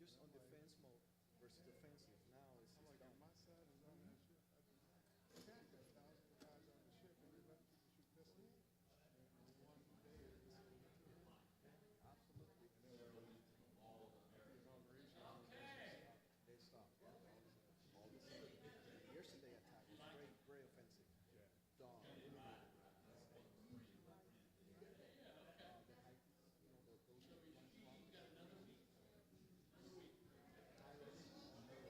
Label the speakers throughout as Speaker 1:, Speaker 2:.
Speaker 1: just on defense mode versus offensive. Now it's
Speaker 2: I'm like,
Speaker 1: done.
Speaker 2: on my side is on that ship. I attacked 1,000 guys on the ship and they let people shoot pistols. And one day it was
Speaker 1: Absolutely.
Speaker 2: and then the inauguration.
Speaker 1: They stopped. Yeah, all this yesterday attack was very, very offensive.
Speaker 2: Yeah.
Speaker 1: Done. Really good. The high, those ones from Thailand,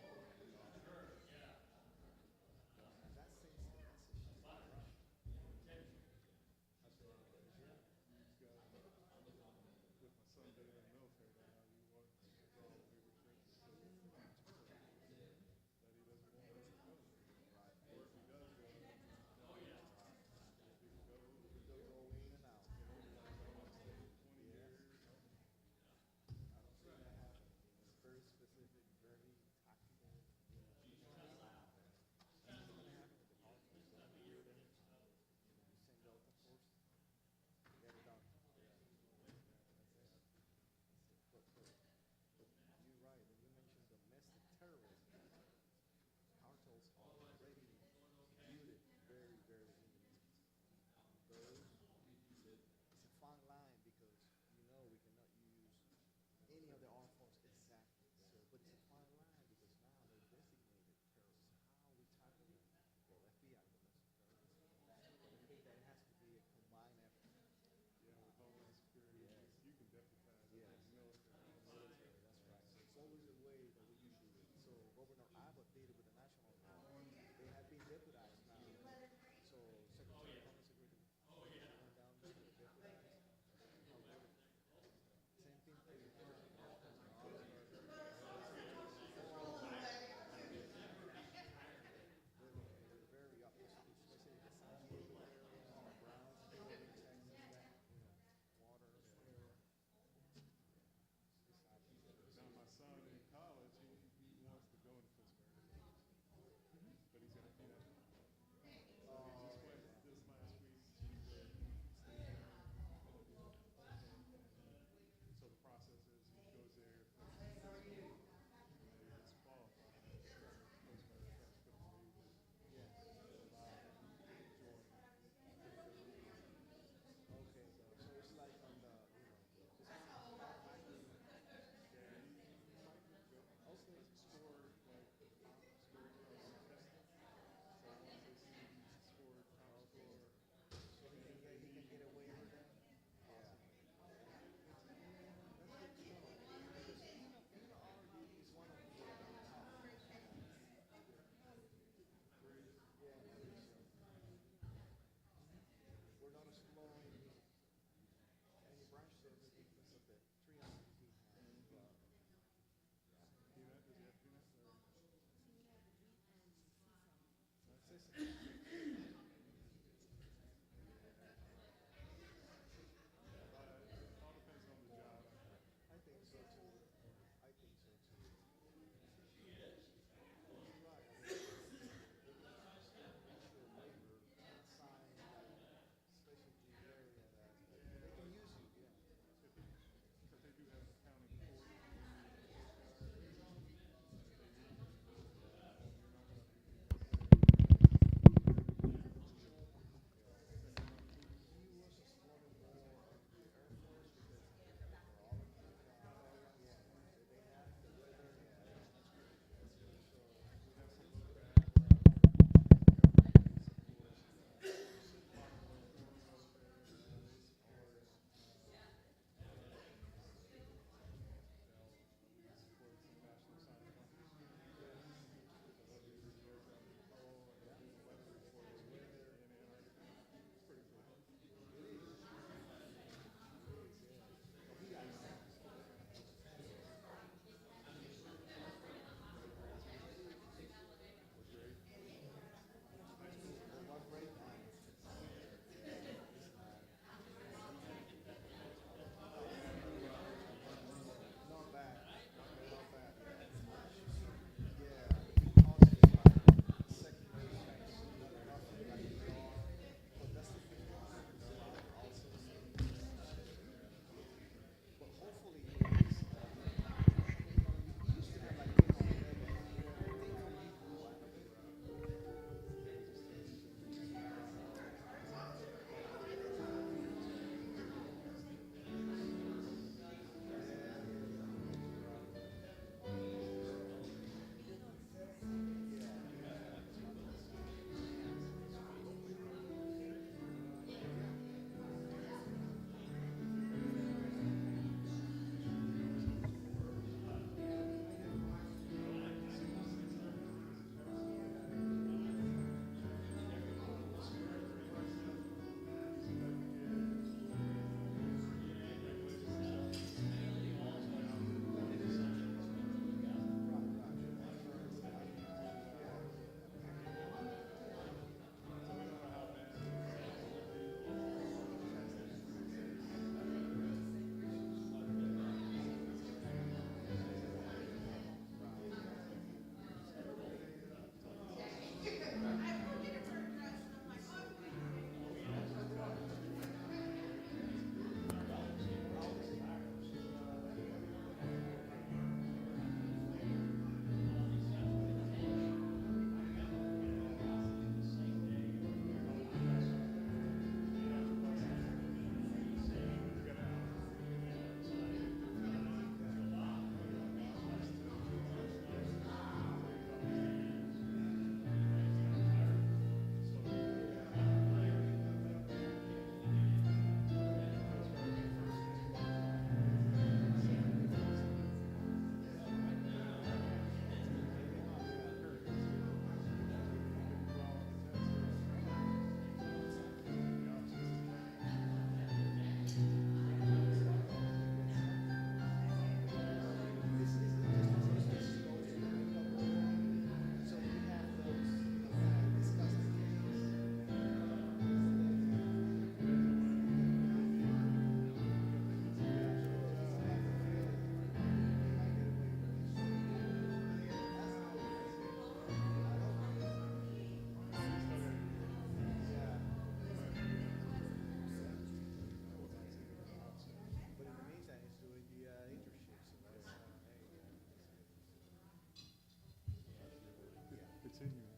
Speaker 2: continue.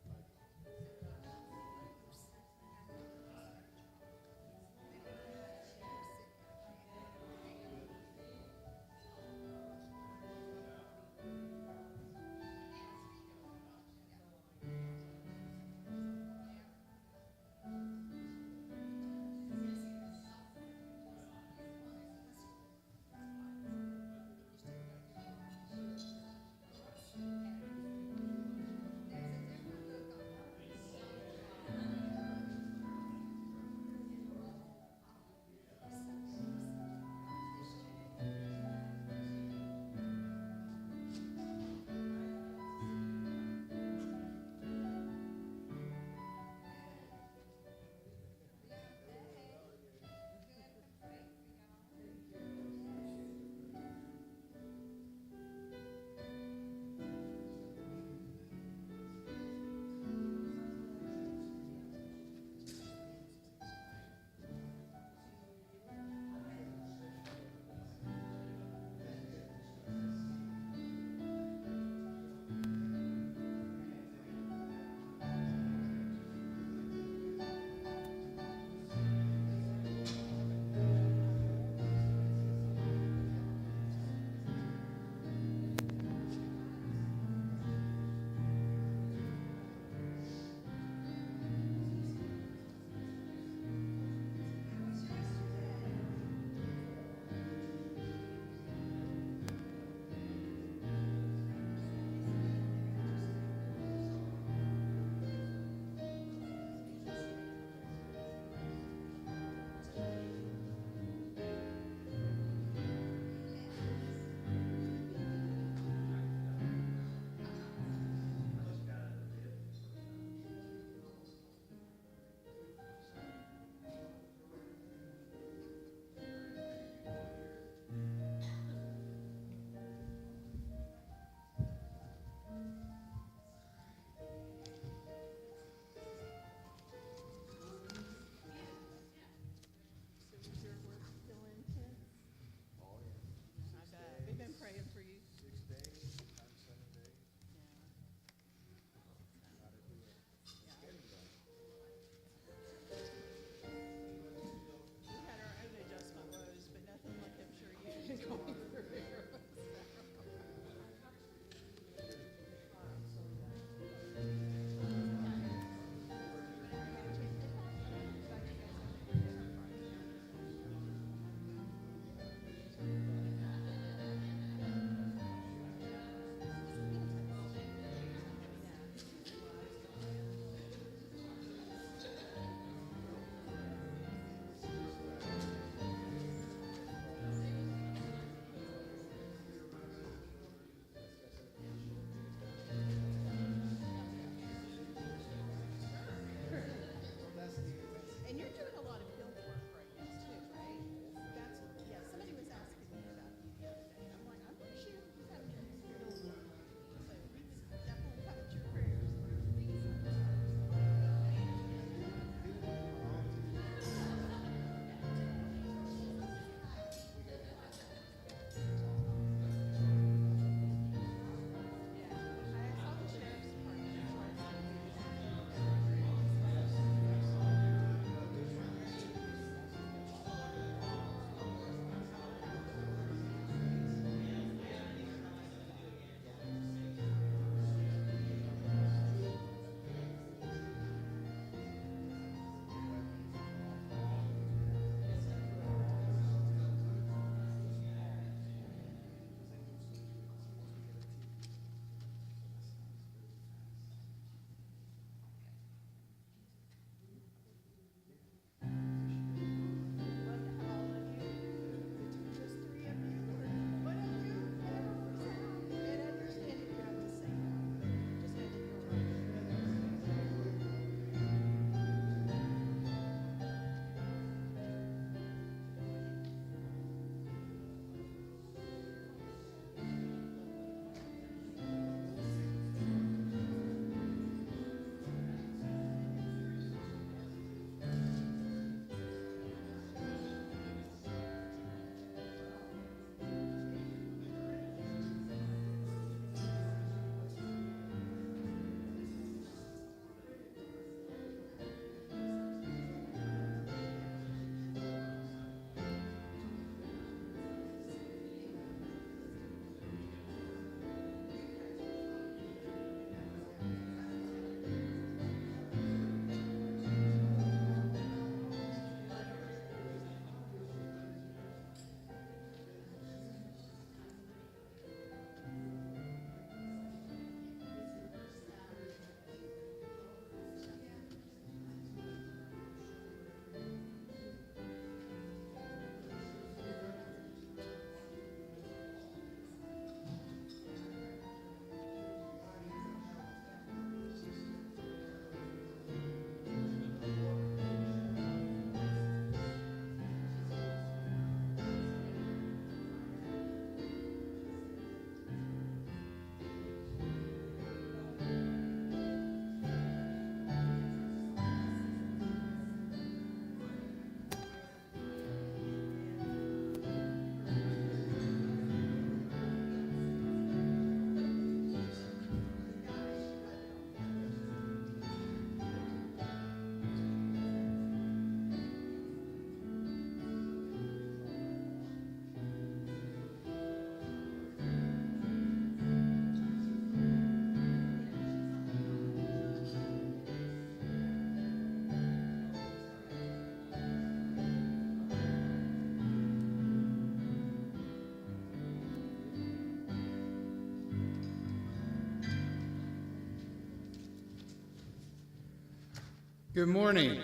Speaker 2: Good morning.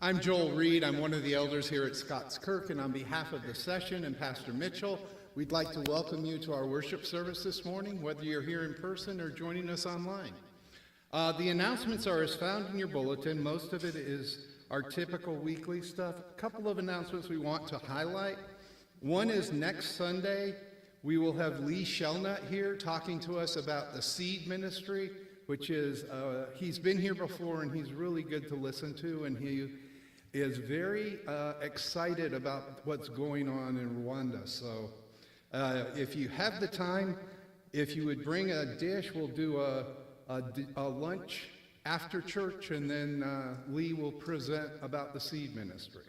Speaker 2: I'm Joel Reed. I'm one of the elders here at Scots Kirk, and on behalf of the session and Pastor Mitchell, we'd like to welcome you to our worship service this morning, whether you're here in person or joining us online. The announcements are as found in your bulletin. Most of it is our typical weekly stuff. A couple of announcements we want to highlight. One is next Sunday, we will have Lee Shellnut here talking to us about the seed ministry, which is, he's been here before and he's really good to listen to, and he is very excited about what's going on in Rwanda. So if you have the time, if you would bring a dish, we'll do a lunch after church, and then Lee will present about the seed ministry.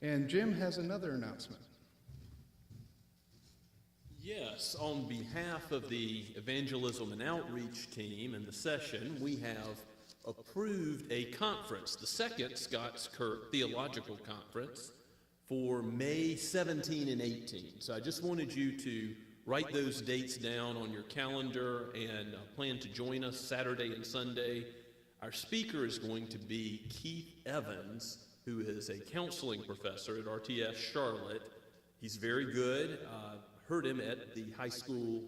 Speaker 2: And Jim has another announcement.
Speaker 3: Yes, on behalf of the evangelism and outreach team and the session, we have approved a conference, the second Scots Kirk Theological Conference, for May 17 and 18. So I just wanted you to write those dates down on your calendar and plan to join us Saturday and Sunday. Our speaker is going to be Keith Evans, who is a counseling professor at RTS Charlotte. He's very good. Heard him at the high school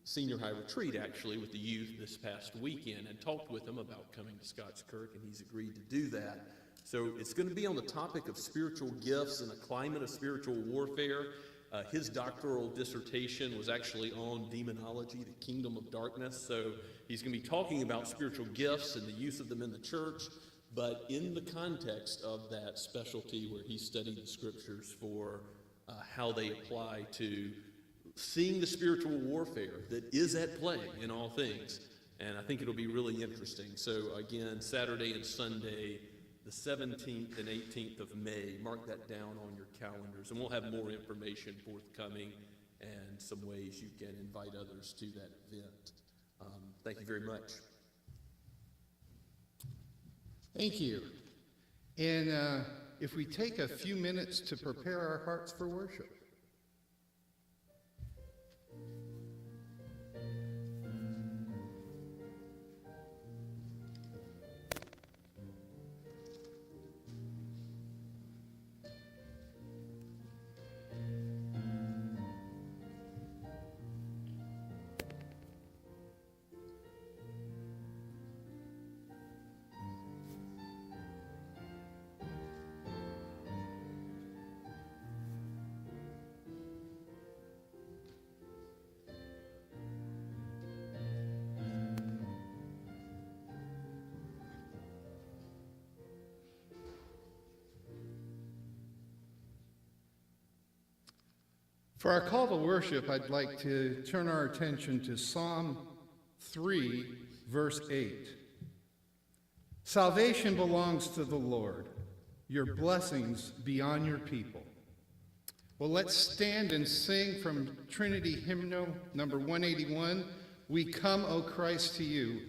Speaker 3: senior high retreat, actually, with the youth this past weekend, and talked with him about coming to Scots Kirk, and he's agreed to do that. So it's going to be on the topic of spiritual gifts in a climate of spiritual warfare. His doctoral dissertation was actually on demonology, the kingdom of darkness. So he's going to be talking about spiritual gifts and the use of them in the church, but in the context of that specialty where he studied the scriptures for how they apply to seeing the spiritual warfare that is at play in all things. And I think it'll be really interesting. So again, Saturday and Sunday, the 17th and 18th of May, mark that down on your calendars, and we'll have more information forthcoming and some ways you can invite others to that event. Thank you very much.
Speaker 2: Thank you. And if we take a few minutes to prepare our hearts for worship. For our call to worship, I'd like to turn our attention to Psalm 3, verse 8. Salvation belongs to the Lord. Your blessings be on your people. Well, let's stand and sing from Trinity Hymnal number 181, We Come, O Christ, to You.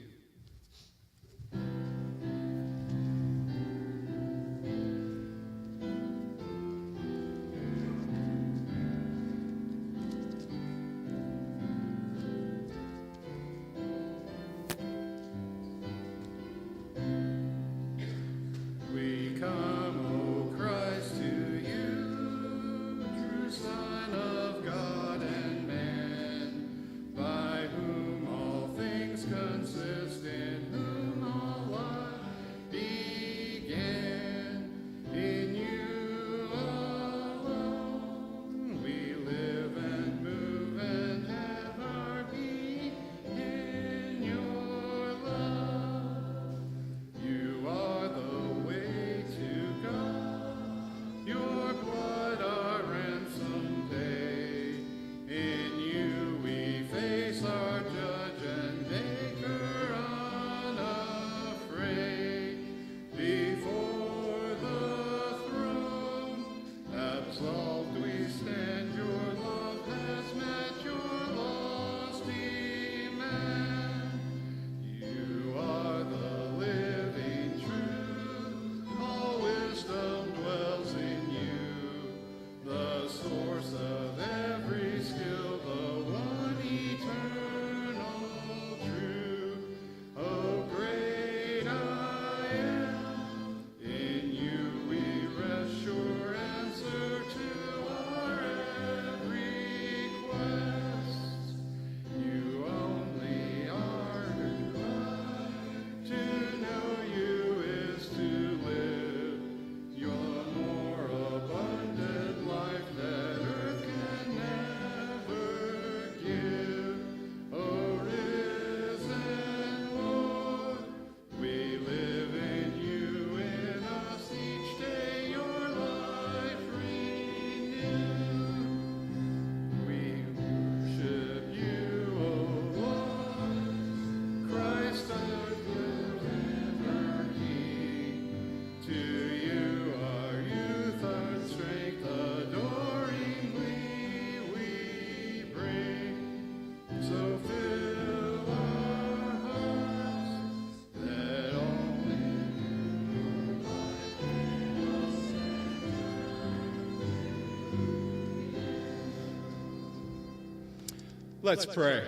Speaker 2: Let's pray.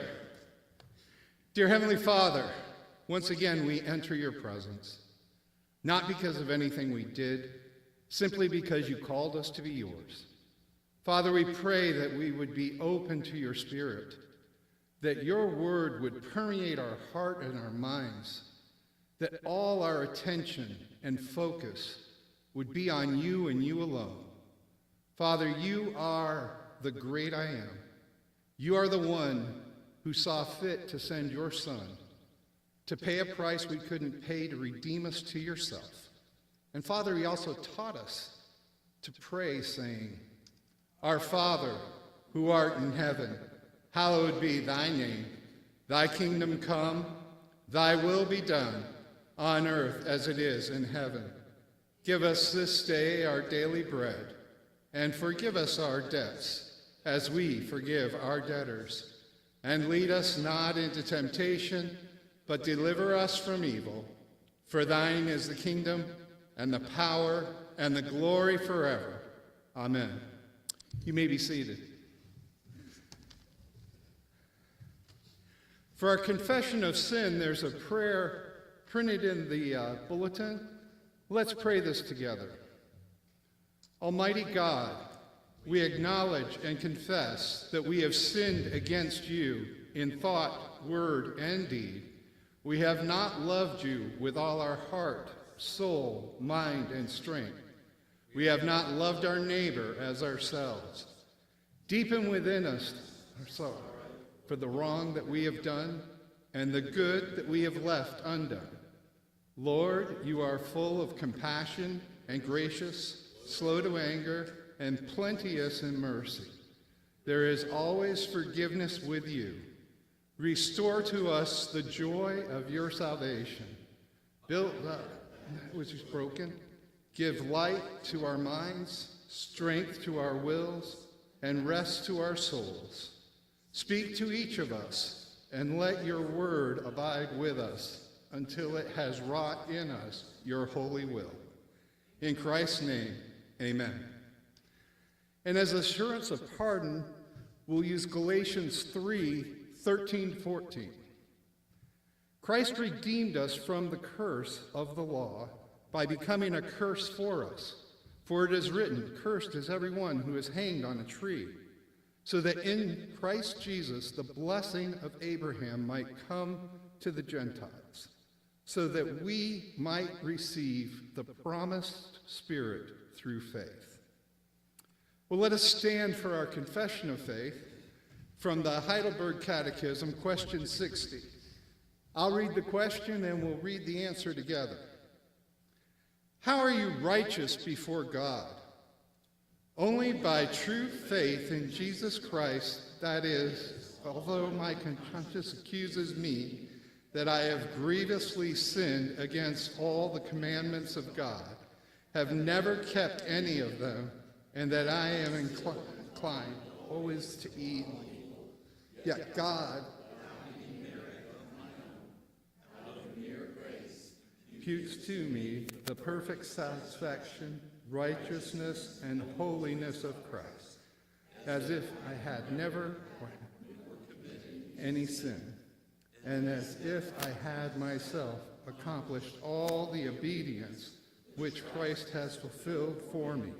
Speaker 2: Dear Heavenly Father, once again we enter your presence, not because of anything we did, simply because you called us to be yours. Father, we pray that we would be open to your Spirit, that your word would permeate our heart and our minds, that all our attention and focus would be on you and you alone. Father, you are the great I am. You are the one who saw fit to send your Son to pay a price we couldn't pay to redeem us to yourself. And Father, he also taught us to pray, saying, Our Father, who art in heaven, hallowed be thy name. Thy kingdom come, thy will be done, on earth as it is in heaven. Give us this day our daily bread, and forgive us our debts, as we forgive our debtors. And lead us not into temptation, but deliver us from evil. For thine is the kingdom, and the power, and the glory forever. Amen. You may be seated. For our confession of sin, there's a prayer printed in the bulletin. Let's pray this together. Almighty God, we acknowledge and confess that we have sinned against you in thought, word, and deed. We have not loved you with all our heart, soul, mind, and strength. We have not loved our neighbor as ourselves. Deepen within us our sorrow for the wrong that we have done and the good that we have left undone. Lord, you are full of compassion and gracious, slow to anger, and plenteous in mercy. There is always forgiveness with you. Restore to us the joy of your salvation. Build up that which is broken. Give light to our minds, strength to our wills, and rest to our souls. Speak to each of us, and let your word abide with us until it has wrought in us your holy will. In Christ's name, amen. And as assurance of pardon, we'll use Galatians 3:13-14. Christ redeemed us from the curse of the law by becoming a curse for us. For it is written, Cursed is everyone who is hanged on a tree, so that in Christ Jesus the blessing of Abraham might come to the Gentiles, so that we might receive the promised Spirit through faith. Well, let us stand for our confession of faith from the Heidelberg Catechism, question 60. I'll read the question and we'll read the answer together. How are you righteous before God? Only by true faith in Jesus Christ, that is, although my conscience accuses me that I have grievously sinned against all the commandments of God, have never kept any of them, and that I am inclined always to evil. Yet God, imputes to me the perfect satisfaction, righteousness, and holiness of Christ, as if I had never any sin, and as if I had myself accomplished all the obedience which Christ has fulfilled for me,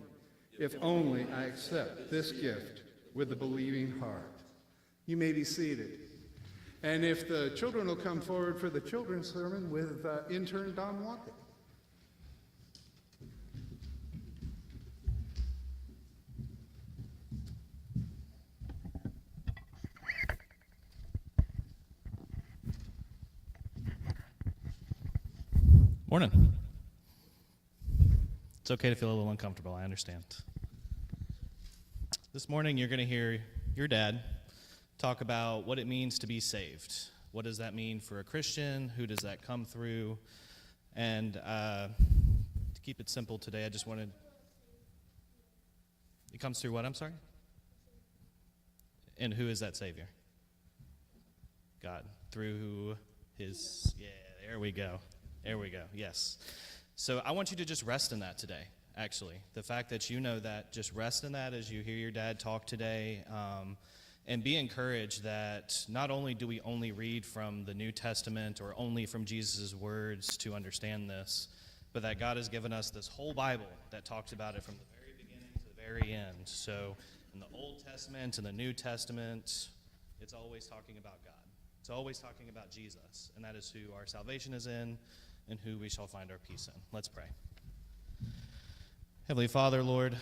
Speaker 2: if only I accept this gift with a believing heart. You may be seated. And if the children will come forward for the children's sermon with intern Don Walker.
Speaker 4: Morning. It's okay to feel a little uncomfortable, I understand. This morning you're going to hear your dad talk about what it means to be saved. What does that mean for a Christian? Who does that come through? And to keep it simple today, I just wanted... It comes through what, I'm sorry? And who is that Savior? God. Through his... Yeah, there we go. There we go, yes. So I want you to just rest in that today, actually. The fact that you know that, just rest in that as you hear your dad talk today. And be encouraged that not only do we only read from the New Testament or only from Jesus' words to understand this, but that God has given us this whole Bible that talks about it from the very beginning to the very end. So in the Old Testament and the New Testament, it's always talking about God. It's always talking about Jesus, and that is who our salvation is in and who we shall find our peace in. Let's pray. Heavenly Father, Lord,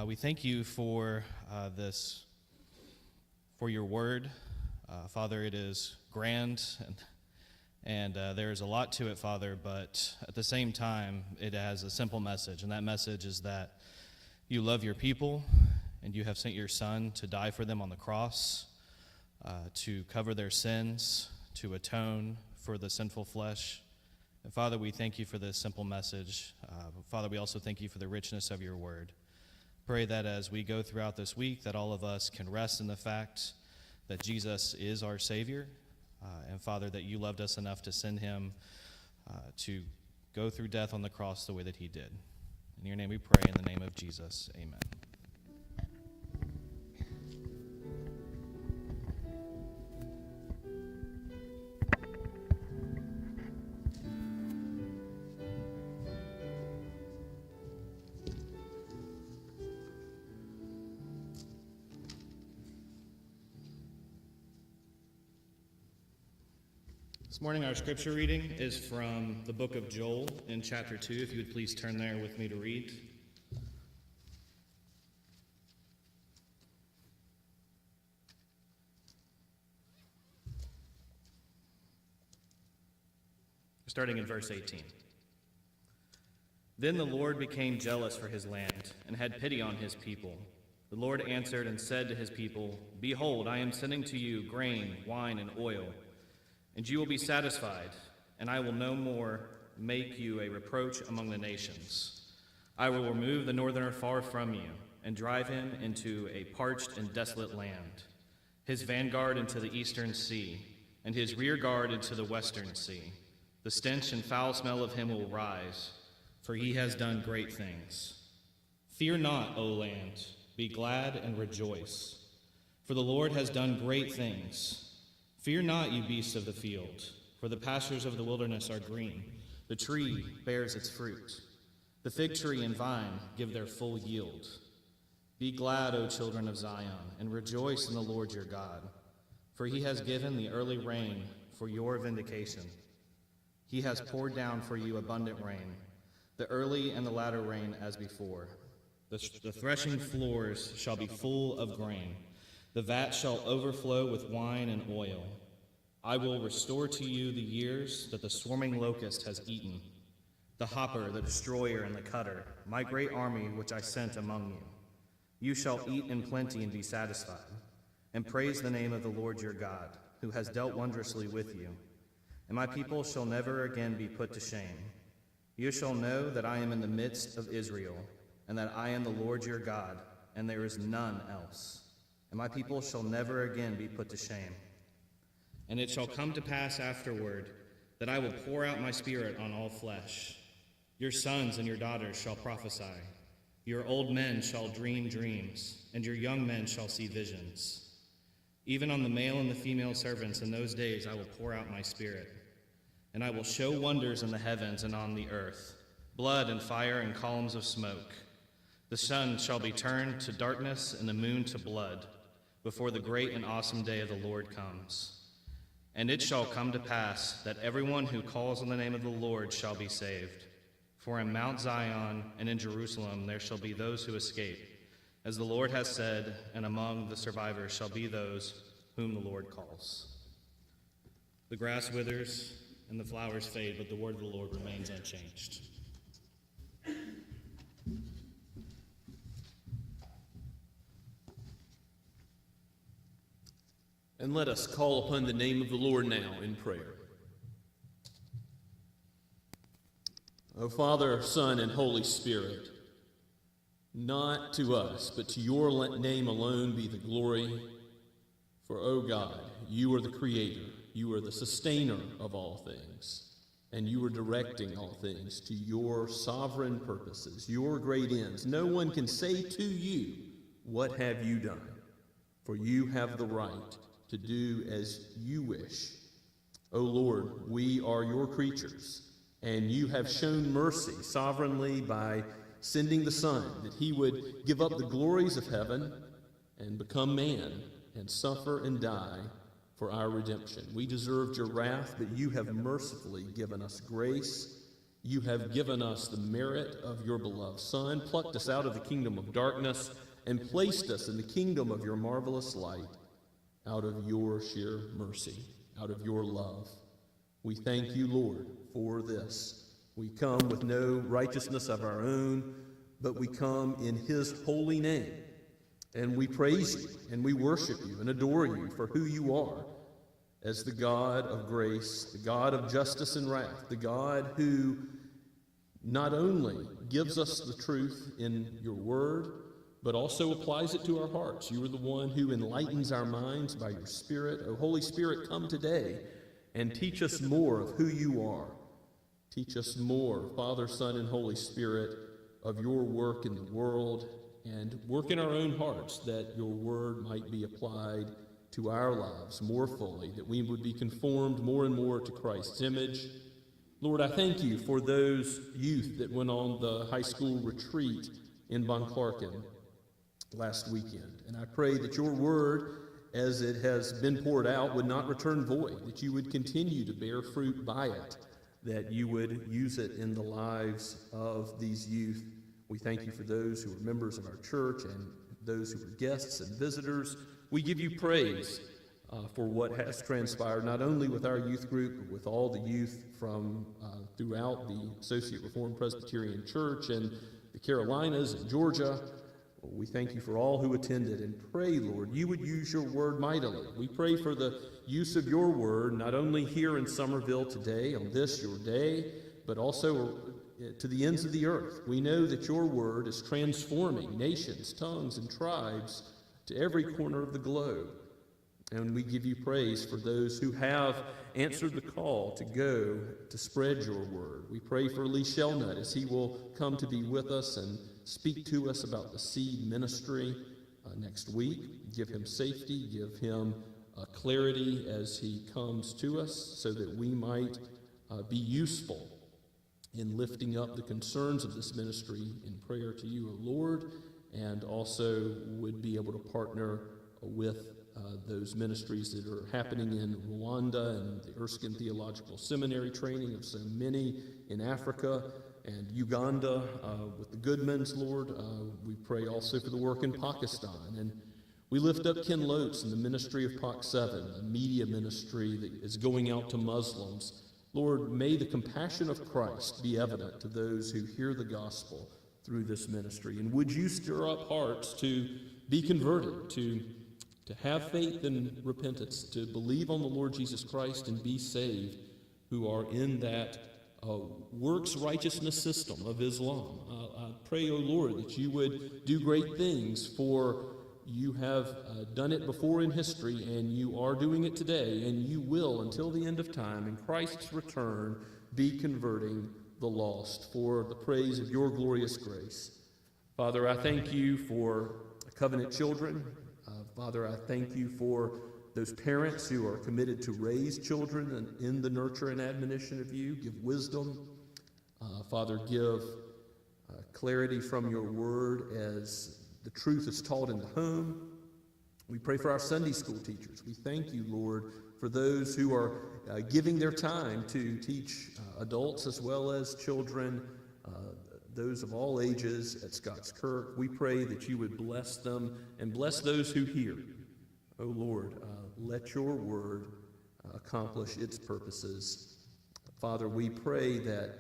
Speaker 4: we thank you for for your word. Father, it is grand, and there is a lot to it, Father, but at the same time, it has a simple message, and that message is that you love your people, and you have sent your Son to die for them on the cross, to cover their sins, to atone for the sinful flesh. And Father, we thank you for this simple message. Father, we also thank you for the richness of your word. Pray that as we go throughout this week, that all of us can rest in the fact that Jesus is our Savior, and Father, that you loved us enough to send him to go through death on the cross the way that he did. In your name we pray, in the name of Jesus, amen. This morning our scripture reading is from the book of Joel in chapter 2. If you would please turn there with me to read. Starting in verse 18. Then the Lord became jealous for his land and had pity on his people. The Lord answered and said to his people, Behold, I am sending to you grain, wine, and oil, and you will be satisfied, and I will no more make you a reproach among the nations. I will remove the northerner far from you, and drive him into a parched and desolate land, his vanguard into the eastern sea, and his rear guard into the western sea. The stench and foul smell of him will rise, for he has done great things. Fear not, O land, be glad and rejoice, for the Lord has done great things. Fear not, you beasts of the field, for the pastures of the wilderness are green. The tree bears its fruit. The fig tree and vine give their full yield. Be glad, O children of Zion, and rejoice in the Lord your God, for he has given the early rain for your vindication. He has poured down for you abundant rain, the early and the latter rain as before. The threshing floors shall be full of grain. The vat shall overflow with wine and oil. I will restore to you the years that the swarming locust has eaten, the hopper, the destroyer, and the cutter, my great army which I sent among you. You shall eat in plenty and be satisfied, and praise the name of the Lord your God, who has dealt wondrously with you. And my people shall never again be put to shame. You shall know that I am in the midst of Israel, and that I am the Lord your God, and there is none else. And my people shall never again be put to shame. And it shall come to pass afterward that I will pour out my spirit on all flesh. Your sons and your daughters shall prophesy. Your old men shall dream dreams, and your young men shall see visions. Even on the male and the female servants in those days I will pour out my spirit. And I will show wonders in the heavens and on the earth, blood and fire and columns of smoke. The sun shall be turned to darkness and the moon to blood, before the great and awesome day of the Lord comes. And it shall come to pass that everyone who calls on the name of the Lord shall be saved. For in Mount Zion and in Jerusalem there shall be those who escape, as the Lord has said, and among the survivors shall be those whom the Lord calls. The grass withers and the flowers fade, but the word of the Lord remains unchanged.
Speaker 3: And let us call upon the name of the Lord now in prayer. O Father, Son, and Holy Spirit, not to us, but to your name alone be the glory. For, O God, you are the creator, you are the sustainer of all things, and you are directing all things to your sovereign purposes, your great ends. No one can say to you, what have you done? for you have the right to do as you wish. O Lord, we are your creatures, and you have shown mercy sovereignly by sending the Son, that he would give up the glories of heaven and become man and suffer and die for our redemption. We deserved your wrath, but you have mercifully given us grace. You have given us the merit of your beloved Son, plucked us out of the kingdom of darkness, and placed us in the kingdom of your marvelous light, out of your sheer mercy, out of your love. We thank you, Lord, for this. We come with no righteousness of our own, but we come in his holy name. And we praise you, and we worship you, and adore you for who you are, as the God of grace, the God of justice and wrath, the God who not only gives us the truth in your word, but also applies it to our hearts. You are the one who enlightens our minds by your Spirit. O Holy Spirit, come today and teach us more of who you are. Teach us more, Father, Son, and Holy Spirit, of your work in the world, and work in our own hearts that your word might be applied to our lives more fully, that we would be conformed more and more to Christ's image. Lord, I thank you for those youth that went on the high school retreat in Bunclarkin last weekend. And I pray that your word, as it has been poured out, would not return void, that you would continue to bear fruit by it, that you would use it in the lives of these youth. We thank you for those who are members of our church and those who are guests and visitors. We give you praise for what has transpired, not only with our youth group, but with all the youth from throughout the Associate Reformed Presbyterian Church and the Carolinas and Georgia. We thank you for all who attended, and pray, Lord, you would use your word mightily. We pray for the use of your word, not only here in Somerville today, on this your day, but also to the ends of the earth. We know that your word is transforming nations, tongues, and tribes to every corner of the globe. And we give you praise for those who have answered the call to go to spread your word. We pray for Lee Shelnut as he will come to be with us and speak to us about the seed ministry next week. Give him safety, give him clarity as he comes to us, so that we might be useful in lifting up the concerns of this ministry in prayer to you, O Lord, and also would be able to partner with those ministries that are happening in Rwanda and the Erskine Theological Seminary training of so many in Africa, and Uganda with the Goodmans, Lord. We pray also for the work in Pakistan. And we lift up Ken Lotes and the ministry of POC7, a media ministry that is going out to Muslims. Lord, may the compassion of Christ be evident to those who hear the gospel through this ministry. And would you stir up hearts to be converted, to have faith and repentance, to believe on the Lord Jesus Christ and be saved, who are in that works righteousness system of Islam. I pray, O Lord, that you would do great things, for you have done it before in history, and you are doing it today, and you will until the end of time, in Christ's return, be converting the lost for the praise of your glorious grace. Father, I thank you for covenant children. Father, I thank you for those parents who are committed to raise children in the nurture and admonition of you. Give wisdom. Father, give clarity from your word as the truth is taught in the home. We pray for our Sunday school teachers. We thank you, Lord, for those who are giving their time to teach adults as well as children, those of all ages at Scots Kirk. We pray that you would bless them and bless those who hear. Oh Lord, let your word accomplish its purposes. Father, we pray that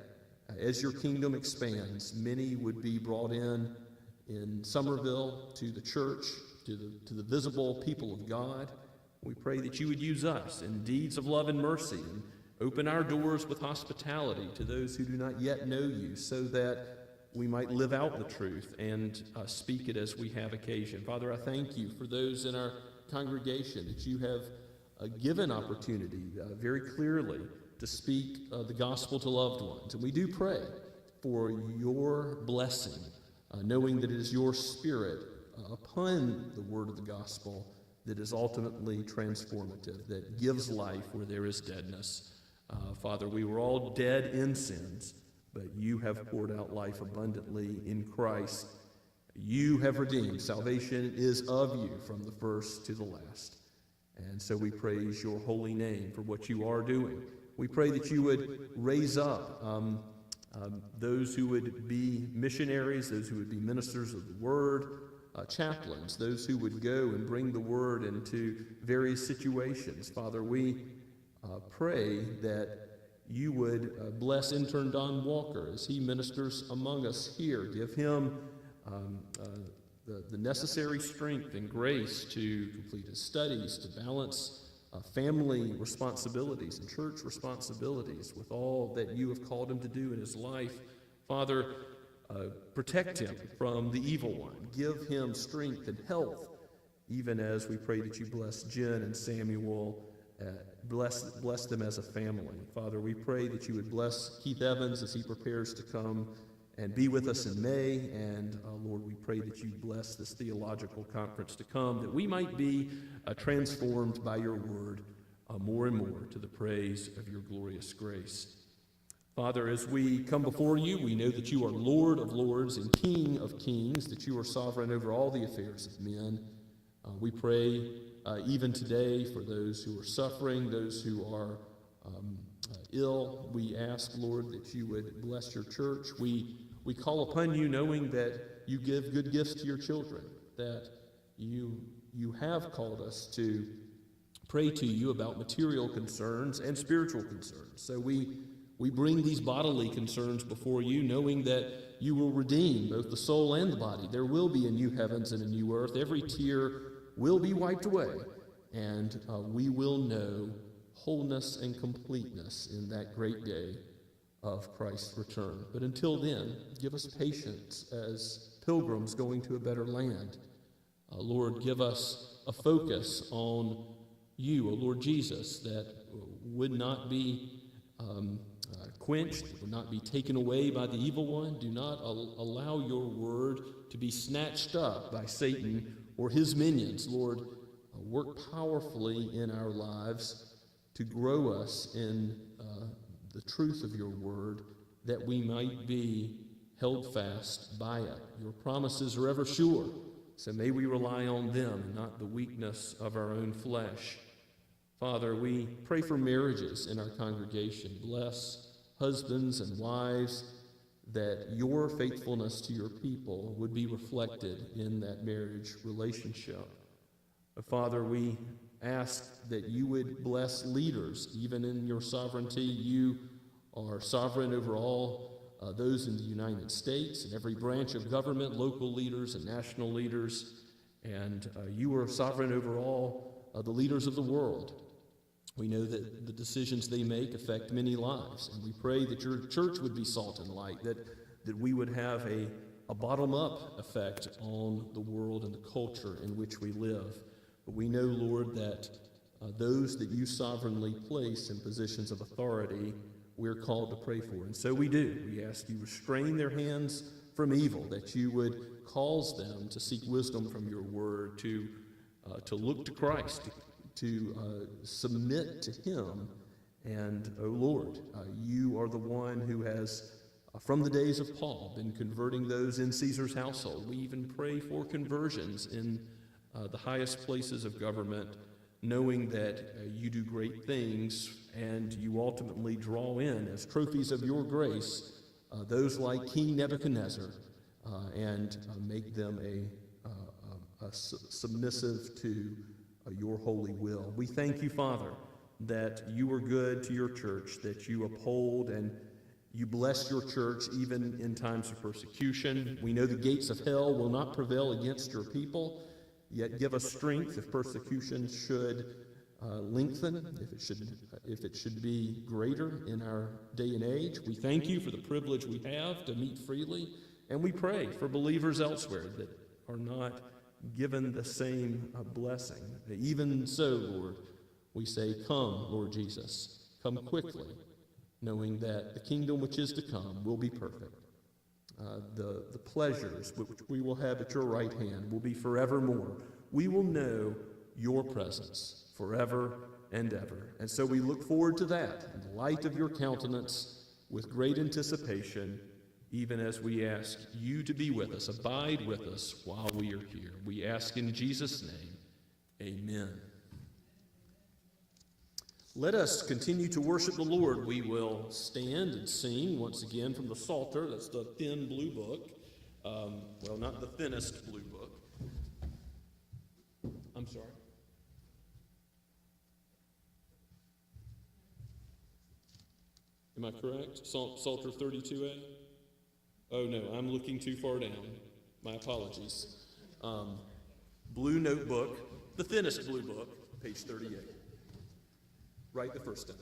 Speaker 3: as your kingdom expands, many would be brought in Somerville to the church, to the visible people of God. We pray that you would use us in deeds of love and mercy, and open our doors with hospitality to those who do not yet know you, so that we might live out the truth and speak it as we have occasion. Father, I thank you for those in our congregation that you have given opportunity very clearly to speak the gospel to loved ones. And we do pray for your blessing, knowing that it is your Spirit upon the word of the gospel that is ultimately transformative, that gives life where there is deadness. Father, we were all dead in sins, but you have poured out life abundantly in Christ. You have redeemed. Salvation is of you from the first to the last. And so we praise your holy name for what you are doing. We pray that you would raise up those who would be missionaries, those who would be ministers of the word, chaplains, those who would go and bring the word into various situations. Father, we pray that you would bless intern Don Walker as he ministers among us here. Give him the necessary strength and grace to complete his studies, to balance family responsibilities and church responsibilities with all that you have called him to do in his life. Father, protect him from the evil one. Give him strength and health, even as we pray that you bless Jen and Samuel. Bless them as a family. Father, we pray that you would bless Keith Evans as he prepares to come and be with us in May. And Lord, we pray that you bless this theological conference to come, that we might be transformed by your word more and more to the praise of your glorious grace. Father, as we come before you, we know that you are Lord of lords and King of kings, that you are sovereign over all the affairs of men. We pray even today for those who are suffering, those who are ill. We ask, Lord, that you would bless your church. We call upon you knowing that you give good gifts to your children, that you have called us to pray to you about material concerns and spiritual concerns. So we bring these bodily concerns before you, knowing that you will redeem both the soul and the body. There will be a new heavens and a new earth. Every tear will be wiped away, and we will know wholeness and completeness in that great day of Christ's return. But until then, give us patience as pilgrims going to a better land. Lord, give us a focus on you, O Lord Jesus, that would not be quenched, would not be taken away by the evil one. Do not allow your word to be snatched up by Satan or his minions. Lord, work powerfully in our lives to grow us in the truth of your word, that we might be held fast by it. Your promises are ever sure, so may we rely on them and not the weakness of our own flesh. Father, we pray for marriages in our congregation. Bless husbands and wives, that your faithfulness to your people would be reflected in that marriage relationship. Father, we ask that you would bless leaders, even in your sovereignty. You are sovereign over all those in the United States, and every branch of government, local leaders and national leaders, and you are sovereign over all the leaders of the world. We know that the decisions they make affect many lives, and we pray that your church would be salt and light, that we would have a bottom-up effect on the world and the culture in which we live. But we know, Lord, that those that you sovereignly place in positions of authority, we're called to pray for. And so we do. We ask you restrain their hands from evil, that you would cause them to seek wisdom from your word, to look to Christ, to submit to him. And, O Lord, you are the one who has, from the days of Paul, been converting those in Caesar's household. We even pray for conversions in the highest places of government, knowing that you do great things and you ultimately draw in, as trophies of your grace, those like King Nebuchadnezzar, and make them submissive to your holy will. We thank you, Father, that you are good to your church, that you uphold and you bless your church even in times of persecution. We know the gates of hell will not prevail against your people, yet give us strength if persecution should lengthen, if it should be greater in our day and age. We thank you for the privilege we have to meet freely, and we pray for believers elsewhere that are not given the same blessing. Even so, Lord, we say, come, Lord Jesus, come quickly, knowing that the kingdom which is to come will be perfect. The pleasures which we will have at your right hand will be forevermore. We will know your presence forever and ever. And so we look forward to that in the light of your countenance with great anticipation, even as we ask you to be with us, abide with us while we are here. We ask in Jesus' name, amen. Let us continue to worship the Lord. We will stand and sing once again from the Psalter. That's the thin blue book. Well, not the thinnest blue book. I'm sorry. Am I correct? Psalter 32a? Oh no, I'm looking too far down. My apologies. Blue notebook, the thinnest blue book, page 38. Right the first time.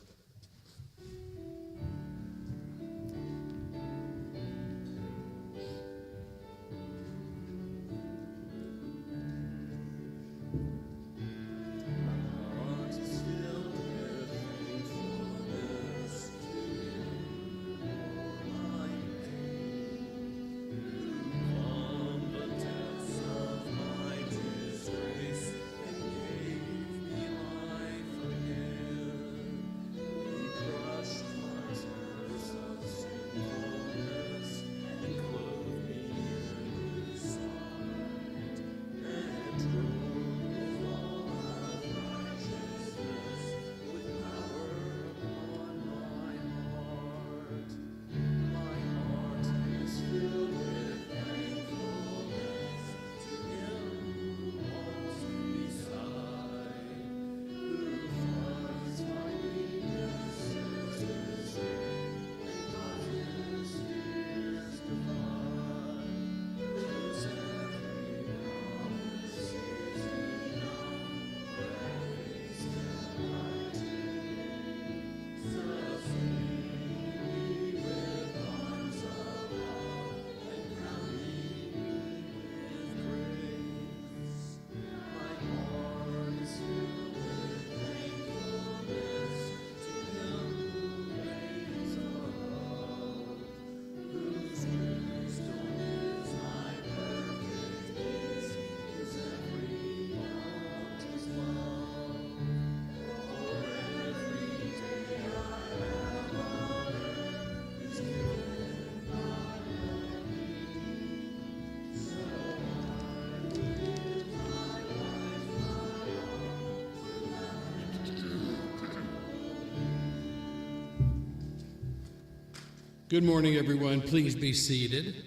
Speaker 5: Good morning, everyone. Please be seated.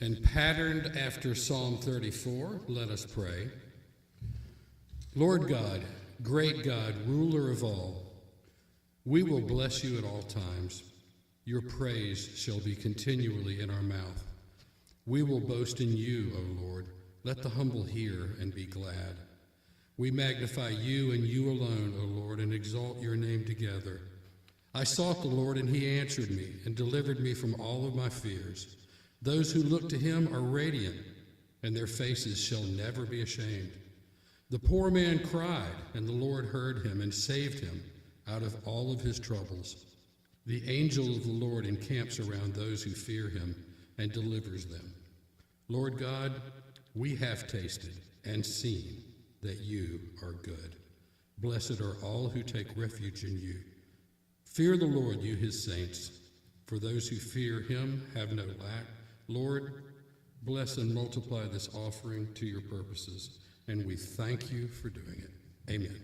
Speaker 5: And patterned after Psalm 34, let us pray. Lord God, great God, ruler of all, we will bless you at all times. Your praise shall be continually in our mouth. We will boast in you, O Lord. Let the humble hear and be glad. We magnify you and you alone, O Lord, and exalt your name together. I sought the Lord, and he answered me and delivered me from all of my fears. Those who look to him are radiant, and their faces shall never be ashamed. The poor man cried, and the Lord heard him and saved him out of all of his troubles. The angel of the Lord encamps around those who fear him and delivers them. Lord God, we have tasted and seen that you are good. Blessed are all who take refuge in you. Fear the Lord, you his saints, for those who fear him have no lack. Lord, bless and multiply this offering to your purposes, and we thank you for doing it. Amen.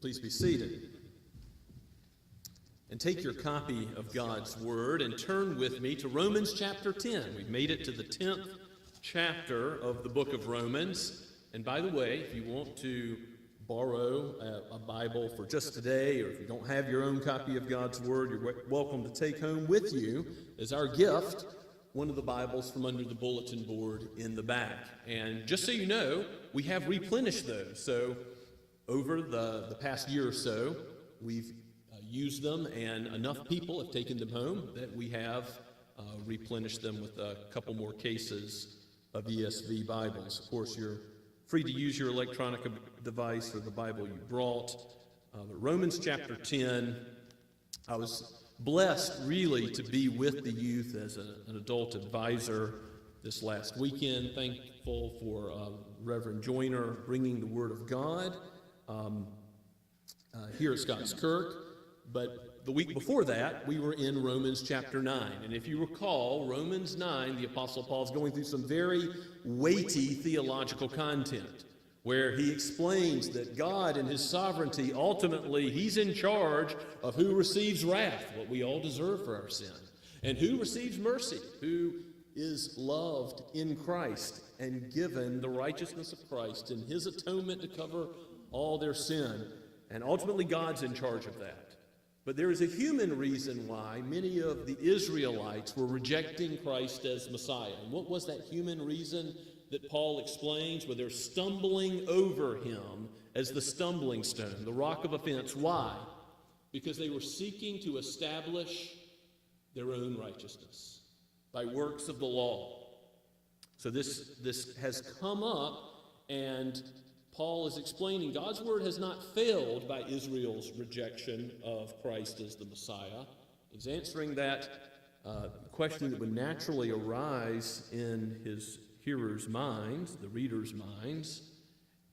Speaker 3: Please be seated. And take your copy of God's Word and turn with me to Romans chapter 10. We've made it to the 10th chapter of the book of Romans. And by the way, if you want to borrow a Bible for just today, or if you don't have your own copy of God's Word, you're welcome to take home with you as our gift one of the Bibles from under the bulletin board in the back. And just so you know, we have replenished those. So over the past year or so, we've used them, and enough people have taken them home that we have replenished them with a couple more cases of ESV Bibles. Of course, you're free to use your electronic device or the Bible you brought. But Romans chapter 10, I was blessed really to be with the youth as an adult advisor this last weekend. Thankful for Reverend Joyner bringing the Word of God here at Scots Kirk. But the week before that, we were in Romans chapter 9. And if you recall, Romans 9, the Apostle Paul is going through some very weighty theological content, where he explains that God in his sovereignty, ultimately, he's in charge of who receives wrath, what we all deserve for our sin, and who receives mercy, who is loved in Christ and given the righteousness of Christ and his atonement to cover all their sin. And ultimately, God's in charge of that. But there is a human reason why many of the Israelites were rejecting Christ as Messiah. And what was that human reason that Paul explains? Well, they're stumbling over him as the stumbling stone, the rock of offense. Why? Because they were seeking to establish their own righteousness by works of the law. So this has come up, and Paul is explaining God's word has not failed by Israel's rejection of Christ as the Messiah. He's answering that question that would naturally arise in his hearers' minds, the readers' minds.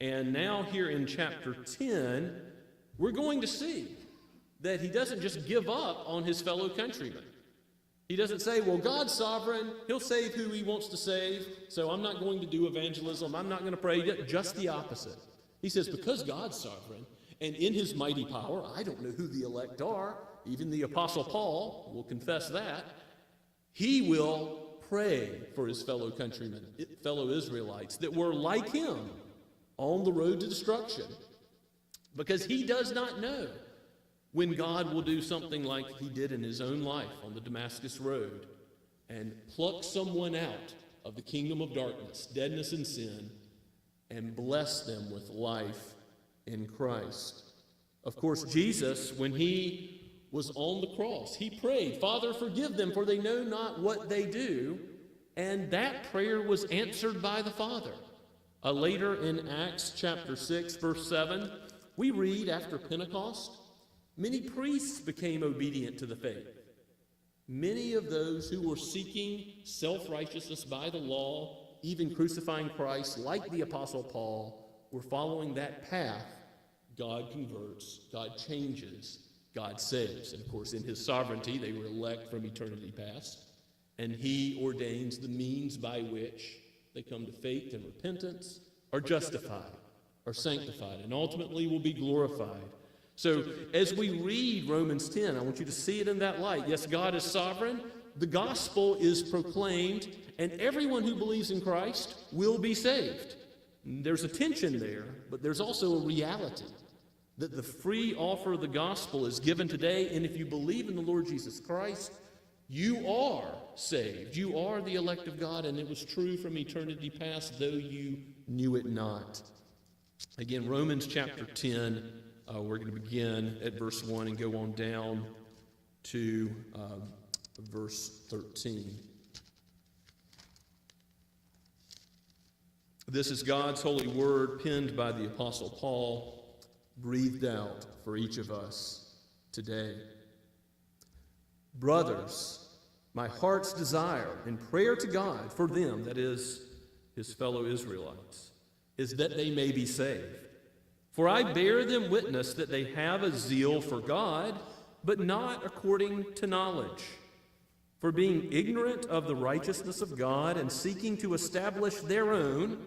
Speaker 3: And now here in chapter 10, we're going to see that he doesn't just give up on his fellow countrymen. He doesn't say, well, God's sovereign. He'll save who he wants to save, so I'm not going to do evangelism. I'm not going to pray. Just the opposite. He says, because God's sovereign, and in his mighty power, I don't know who the elect are. Even the Apostle Paul will confess that. He will pray for his fellow countrymen, fellow Israelites that were like him on the road to destruction, because he does not know when God will do something like he did in his own life on the Damascus Road and pluck someone out of the kingdom of darkness, deadness and sin, and bless them with life in Christ. Of course, Jesus, when he was on the cross, he prayed, Father, forgive them, for they know not what they do. And that prayer was answered by the Father. Later in Acts chapter 6, verse 7, we read, after Pentecost, many priests became obedient to the faith. Many of those who were seeking self-righteousness by the law, even crucifying Christ, like the Apostle Paul, were following that path. God converts, God changes, God saves. And of course, in his sovereignty, they were elect from eternity past. And he ordains the means by which they come to faith and repentance, are justified, are sanctified, and ultimately will be glorified. So as we read Romans 10, I want you to see it in that light. Yes, God is sovereign. The gospel is proclaimed, and everyone who believes in Christ will be saved. There's a tension there, but there's also a reality that the free offer of the gospel is given today, and if you believe in the Lord Jesus Christ, you are saved. You are the elect of God, and it was true from eternity past, though you knew it not. Again, Romans chapter 10, we're going to begin at verse 1 and go on down to verse 13. This is God's holy word, penned by the Apostle Paul, breathed out for each of us today. Brothers, my heart's desire and prayer to God for them, that is, his fellow Israelites, is that they may be saved. For I bear them witness that they have a zeal for God, but not according to knowledge. For being ignorant of the righteousness of God and seeking to establish their own,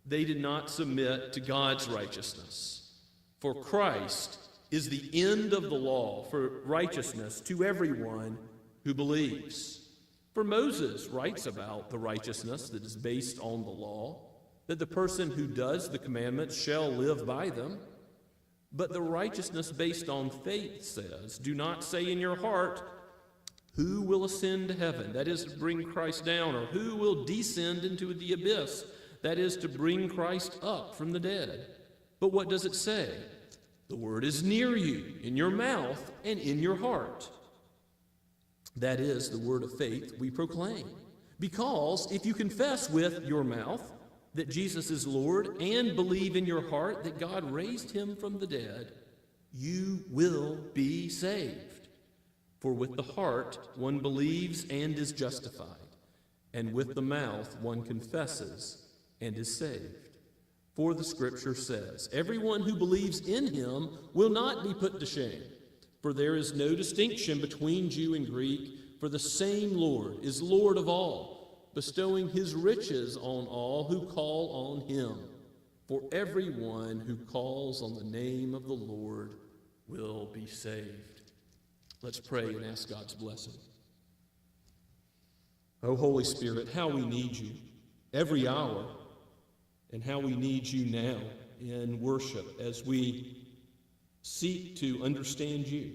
Speaker 3: they did not submit to God's righteousness. For Christ is the end of the law for righteousness to everyone who believes. For Moses writes about the righteousness that is based on the law, that the person who does the commandments shall live by them. But the righteousness based on faith says, do not say in your heart, who will ascend to heaven? That is to bring Christ down. Or who will descend into the abyss? That is to bring Christ up from the dead. But what does it say? The word is near you, in your mouth and in your heart. That is the word of faith we proclaim. Because if you confess with your mouth that Jesus is Lord and believe in your heart that God raised him from the dead, you will be saved. For with the heart one believes and is justified, and with the mouth one confesses and is saved. For the Scripture says, everyone who believes in him will not be put to shame. For there is no distinction between Jew and Greek, for the same Lord is Lord of all, bestowing his riches on all who call on him. For everyone who calls on the name of the Lord will be saved. Let's pray and ask God's blessing. Oh, Holy Spirit, how we need you every hour, and how we need you now in worship as we seek to understand you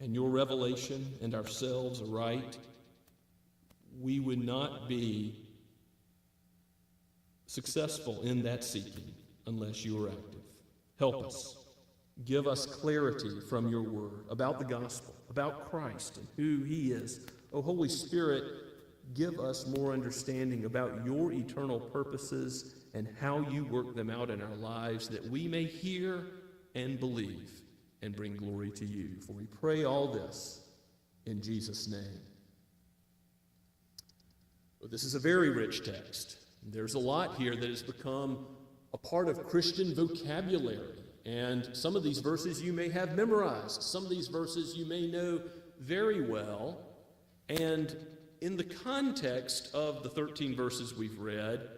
Speaker 3: and your revelation and ourselves aright. We would not be successful in that seeking unless you are active. Help us. Give us clarity from your word about the gospel, about Christ and who he is. Oh, Holy Spirit, give us more understanding about your eternal purposes and how you work them out in our lives, that we may hear and believe and bring glory to you. For we pray all this in Jesus' name. Well, this is a very rich text. There's a lot here that has become a part of Christian vocabulary. And some of these verses you may have memorized. Some of these verses you may know very well. And in the context of the 13 verses we've read,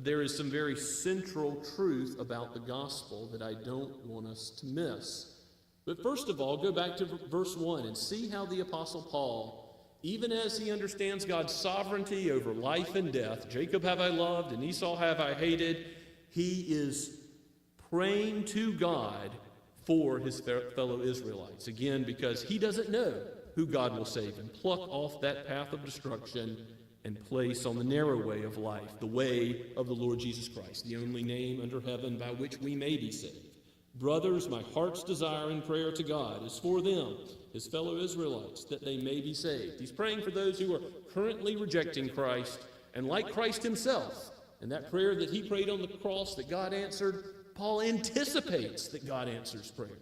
Speaker 3: there is some very central truth about the gospel that I don't want us to miss. But first of all, go back to verse 1 and see how the Apostle Paul, even as he understands God's sovereignty over life and death, Jacob have I loved and Esau have I hated, he is praying to God for his fellow Israelites. Again, because he doesn't know who God will save and pluck off that path of destruction and place on the narrow way of life, the way of the Lord Jesus Christ, the only name under heaven by which we may be saved. Brothers, my heart's desire and prayer to God is for them, his fellow Israelites, that they may be saved. He's praying for those who are currently rejecting Christ, and like Christ himself, and that prayer that he prayed on the cross that God answered, Paul anticipates that God answers prayer.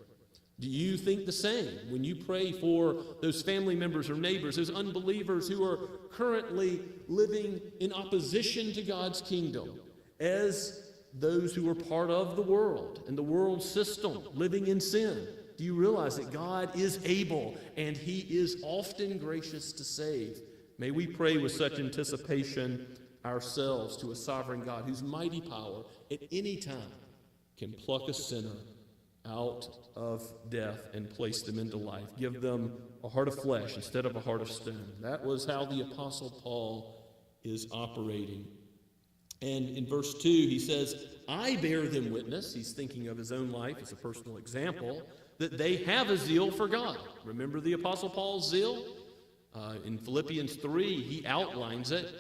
Speaker 3: Do you think the same when you pray for those family members or neighbors, those unbelievers who are currently living in opposition to God's kingdom, as those who are part of the world and the world system, living in sin? Do you realize that God is able and he is often gracious to save? May we pray with such anticipation ourselves to a sovereign God whose mighty power at any time can pluck a sinner out of death and place them into life. Give them a heart of flesh instead of a heart of stone. That was how the Apostle Paul is operating. And in verse 2, he says, I bear them witness. He's thinking of his own life as a personal example, that they have a zeal for God. Remember the Apostle Paul's zeal? In Philippians 3, he outlines it.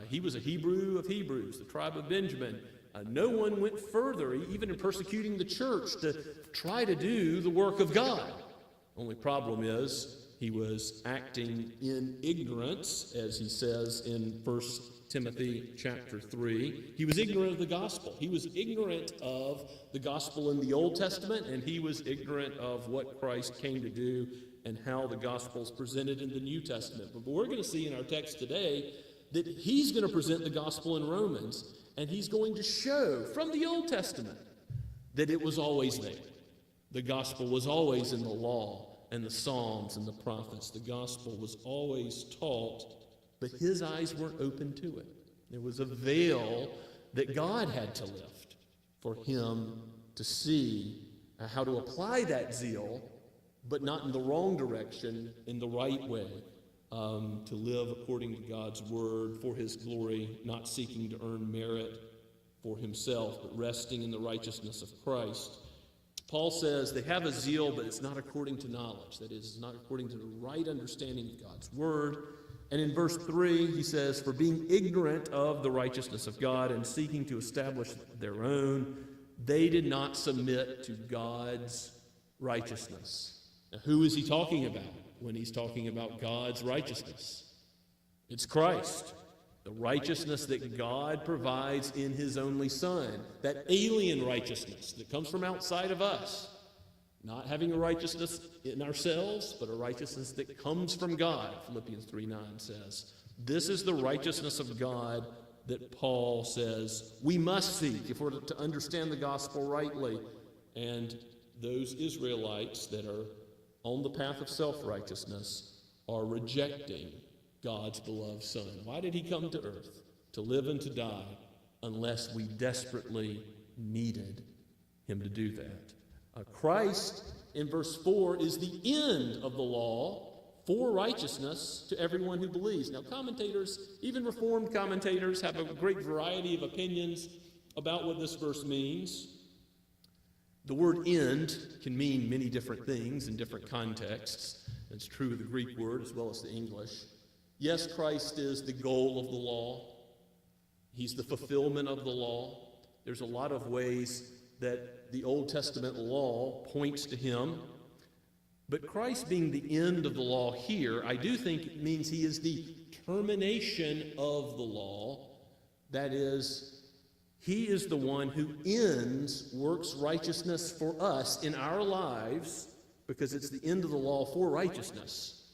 Speaker 3: He was a Hebrew of Hebrews, the tribe of Benjamin. No one went further, even in persecuting the church, to try to do the work of God. Only problem is he was acting in ignorance, as he says in 1 Timothy chapter 3. He was ignorant of the gospel. He was ignorant of the gospel in the Old Testament, and he was ignorant of what Christ came to do and how the gospel is presented in the New Testament. But we're going to see in our text today that he's going to present the gospel in Romans, and he's going to show from the Old Testament that it was always there. The gospel was always in the law and the Psalms and the prophets. The gospel was always taught, but his eyes weren't open to it. There was a veil that God had to lift for him to see how to apply that zeal, but not in the wrong direction, in the right way, to live according to God's word for his glory, not seeking to earn merit for himself, but resting in the righteousness of Christ. Paul says they have a zeal, but it's not according to knowledge. That is, it's not according to the right understanding of God's word. And in verse 3, he says, for being ignorant of the righteousness of God and seeking to establish their own, they did not submit to God's righteousness. Now, who is he talking about when he's talking about God's righteousness? It's Christ, the righteousness that God provides in his only Son, that alien righteousness that comes from outside of us. Not having a righteousness in ourselves, but a righteousness that comes from God, Philippians 3:9 says. This is the righteousness of God that Paul says we must seek if we're to understand the gospel rightly. And those Israelites that are on the path of self-righteousness are rejecting God's beloved Son. Why did he come to earth? To live and to die, unless we desperately needed him to do that. Christ, in verse 4, is the end of the law for righteousness to everyone who believes. Now, commentators, even Reformed commentators, have a great variety of opinions about what this verse means. The word end can mean many different things in different contexts. It's true of the Greek word as well as the English. Yes, Christ is the goal of the law. He's the fulfillment of the law. There's a lot of ways that the Old Testament law points to him. But Christ being the end of the law here, I do think it means he is the termination of the law. That is, he is the one who ends, works righteousness for us in our lives, because it's the end of the law for righteousness.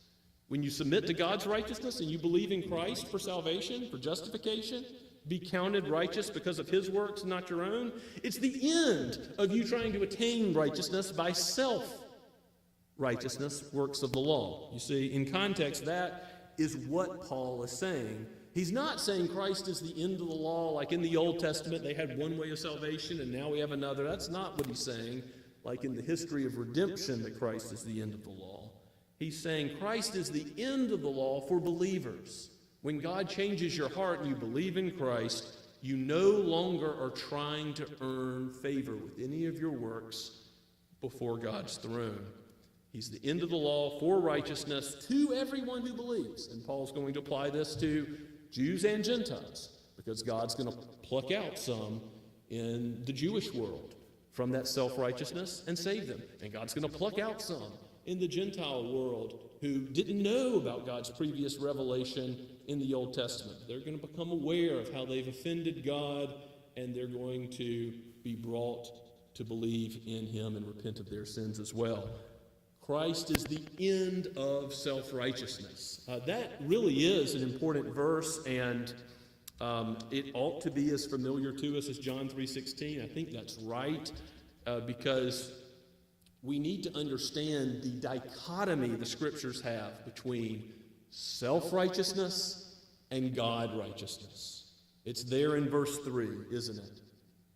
Speaker 3: When you submit to God's righteousness and you believe in Christ for salvation, for justification, be counted righteous because of his works, not your own, it's the end of you trying to attain righteousness by self-righteousness, works of the law. You see, in context, that is what Paul is saying. He's not saying Christ is the end of the law, like in the Old Testament, they had one way of salvation and now we have another. That's not what he's saying, like in the history of redemption, that Christ is the end of the law. He's saying Christ is the end of the law for believers. When God changes your heart and you believe in Christ, you no longer are trying to earn favor with any of your works before God's throne. He's the end of the law for righteousness to everyone who believes. And Paul's going to apply this to Jews and Gentiles, because God's going to pluck out some in the Jewish world from that self-righteousness and save them. And God's going to pluck out some in the Gentile world who didn't know about God's previous revelation in the Old Testament. They're going to become aware of how they've offended God, and they're going to be brought to believe in him and repent of their sins as well. Christ is the end of self-righteousness. That really is an important verse, and it ought to be as familiar to us as John 3:16. I think that's right, because we need to understand the dichotomy the Scriptures have between self-righteousness and God-righteousness. It's there in verse 3, isn't it?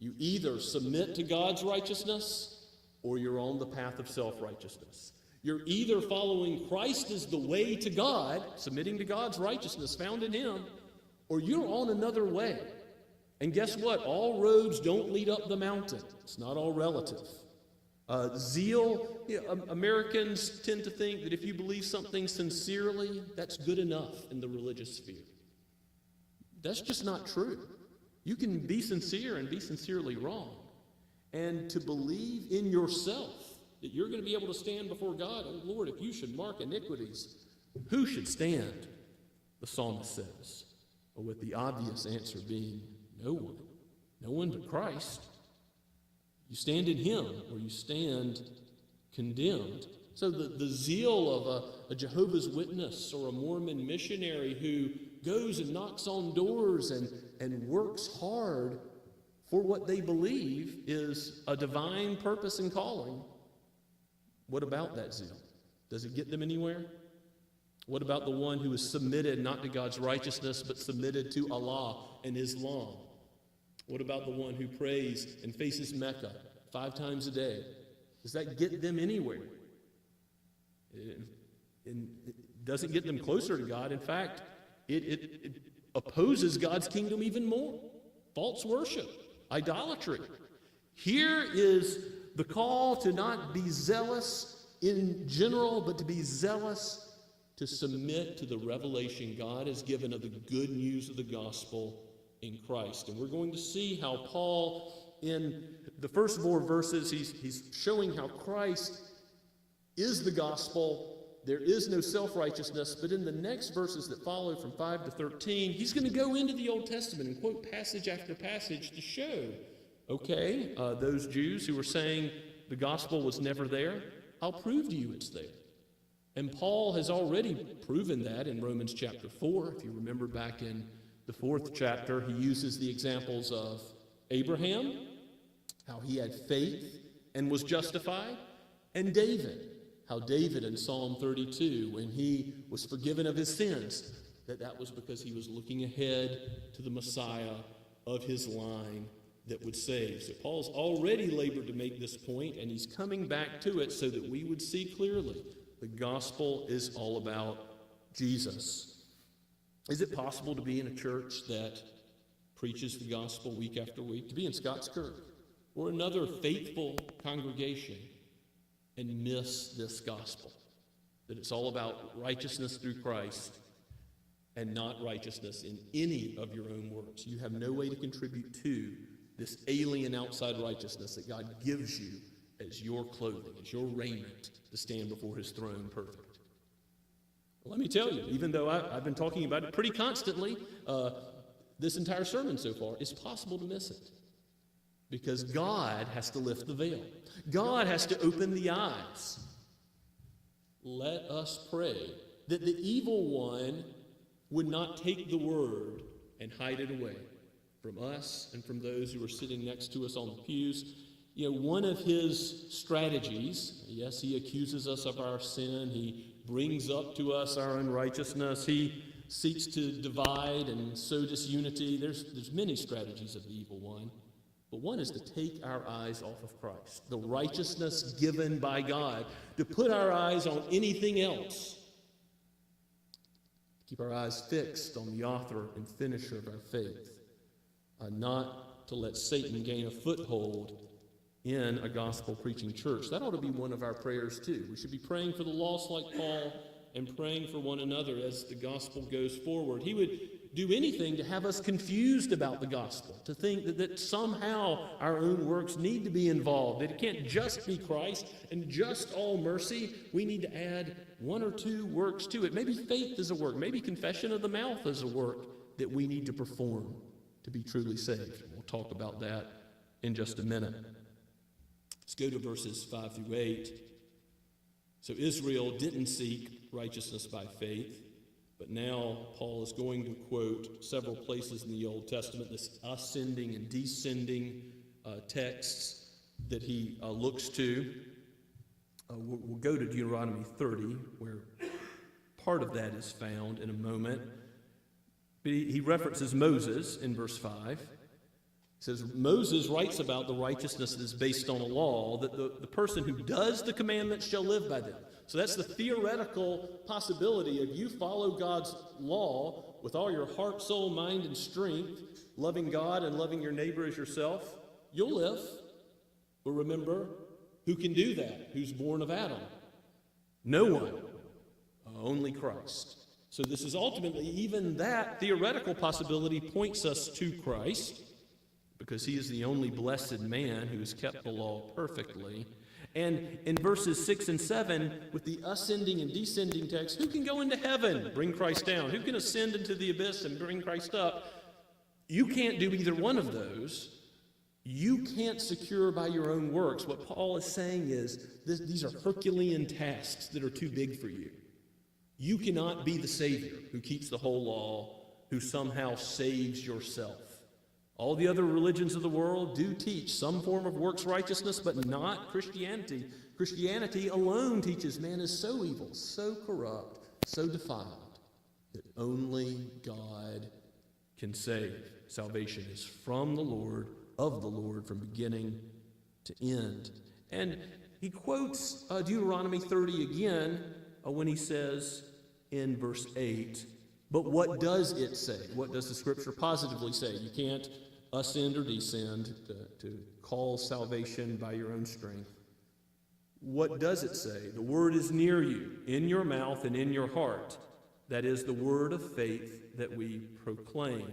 Speaker 3: You either submit to God's righteousness or you're on the path of self-righteousness. You're either following Christ as the way to God, submitting to God's righteousness found in him, or you're on another way. And guess what? All roads don't lead up the mountain. It's not all relative. Zeal, Americans tend to think that if you believe something sincerely, that's good enough in the religious sphere. That's just not true. You can be sincere and be sincerely wrong. And to believe in yourself that you're going to be able to stand before God, oh Lord, if you should mark iniquities, who should stand? The psalmist says, with the obvious answer being no one. No one but Christ. You stand in him, or you stand condemned. So the zeal of a Jehovah's Witness or a Mormon missionary who goes and knocks on doors and works hard for what they believe is a divine purpose and calling. What about that zeal? Does it get them anywhere? What about the one who is submitted not to God's righteousness, but submitted to Allah and Islam? What about the one who prays and faces Mecca 5 times a day? Does that get them anywhere? It doesn't get them closer to God. In fact, it opposes God's kingdom even more. False worship, idolatry. Here is the call to not be zealous in general, but to be zealous to submit to the revelation God has given of the good news of the gospel in Christ. And we're going to see how Paul, in the first 4 verses, he's showing how Christ is the gospel. There is no self-righteousness. But in the next verses that follow from 5 to 13, he's going to go into the Old Testament and quote passage after passage to show, okay, those Jews who were saying the gospel was never there, I'll prove to you it's there. And Paul has already proven that in Romans chapter 4. If you remember back in the 4th chapter, he uses the examples of Abraham, how he had faith and was justified, and David, how David in Psalm 32, when he was forgiven of his sins, that was because he was looking ahead to the Messiah of his line that would save. So Paul's already labored to make this point, and he's coming back to it so that we would see clearly the gospel is all about Jesus. Is it possible to be in a church that preaches the gospel week after week, to be in Scots Kirk or another faithful congregation and miss this gospel? That it's all about righteousness through Christ and not righteousness in any of your own works. You have no way to contribute to this alien outside righteousness that God gives you as your clothing, as your raiment to stand before his throne perfect. Well, let me tell you, even though I've been talking about it pretty constantly this entire sermon so far, it's possible to miss it. Because God has to lift the veil. God has to open the eyes. Let us pray that the evil one would not take the word and hide it away from us and from those who are sitting next to us on the pews. You know, one of his strategies, yes, he accuses us of our sin. He brings up to us our unrighteousness. He seeks to divide and sow disunity. There's many strategies of the evil one. But one is to take our eyes off of Christ, the righteousness given by God, to put our eyes on anything else. Keep our eyes fixed on the author and finisher of our faith, not to let Satan gain a foothold in a gospel-preaching church. That ought to be one of our prayers too. We should be praying for the lost like Paul and praying for one another as the gospel goes forward. He would do anything to have us confused about the gospel, to think that somehow our own works need to be involved, that it can't just be Christ and just all mercy. We need to add 1 or 2 works to it. Maybe faith is a work. Maybe confession of the mouth is a work that we need to perform to be truly saved. We'll talk about that in just a minute. Let's go to verses 5 through 8. So Israel didn't seek righteousness by faith, but now Paul is going to quote several places in the Old Testament, this ascending and descending texts that he looks to. We'll go to Deuteronomy 30, where part of that is found in a moment. But he references Moses in verse 5. It says, Moses writes about the righteousness that is based on a law, that the person who does the commandments shall live by them. So that's the theoretical possibility of you follow God's law with all your heart, soul, mind, and strength, loving God and loving your neighbor as yourself, you'll live. But remember, who can do that? Who's born of Adam? No one. Only Christ. So this is ultimately, even that theoretical possibility points us to Christ, because he is the only blessed man who has kept the law perfectly. And in verses 6 and 7, with the ascending and descending text, who can go into heaven, bring Christ down? Who can ascend into the abyss and bring Christ up? You can't do either one of those. You can't secure by your own works. What Paul is saying is, these are Herculean tasks that are too big for you. You cannot be the Savior who keeps the whole law, who somehow saves yourself. All the other religions of the world do teach some form of works righteousness, but not Christianity. Christianity alone teaches man is so evil, so corrupt, so defiled, that only God can save. Salvation is from the Lord, of the Lord, from beginning to end. And He quotes Deuteronomy 30 again when he says in verse 8, but what does it say? What does the scripture positively say? You can't ascend or descend to call salvation by your own strength. What does it say? The word is near you, in your mouth and in your heart. That is the word of faith that we proclaim.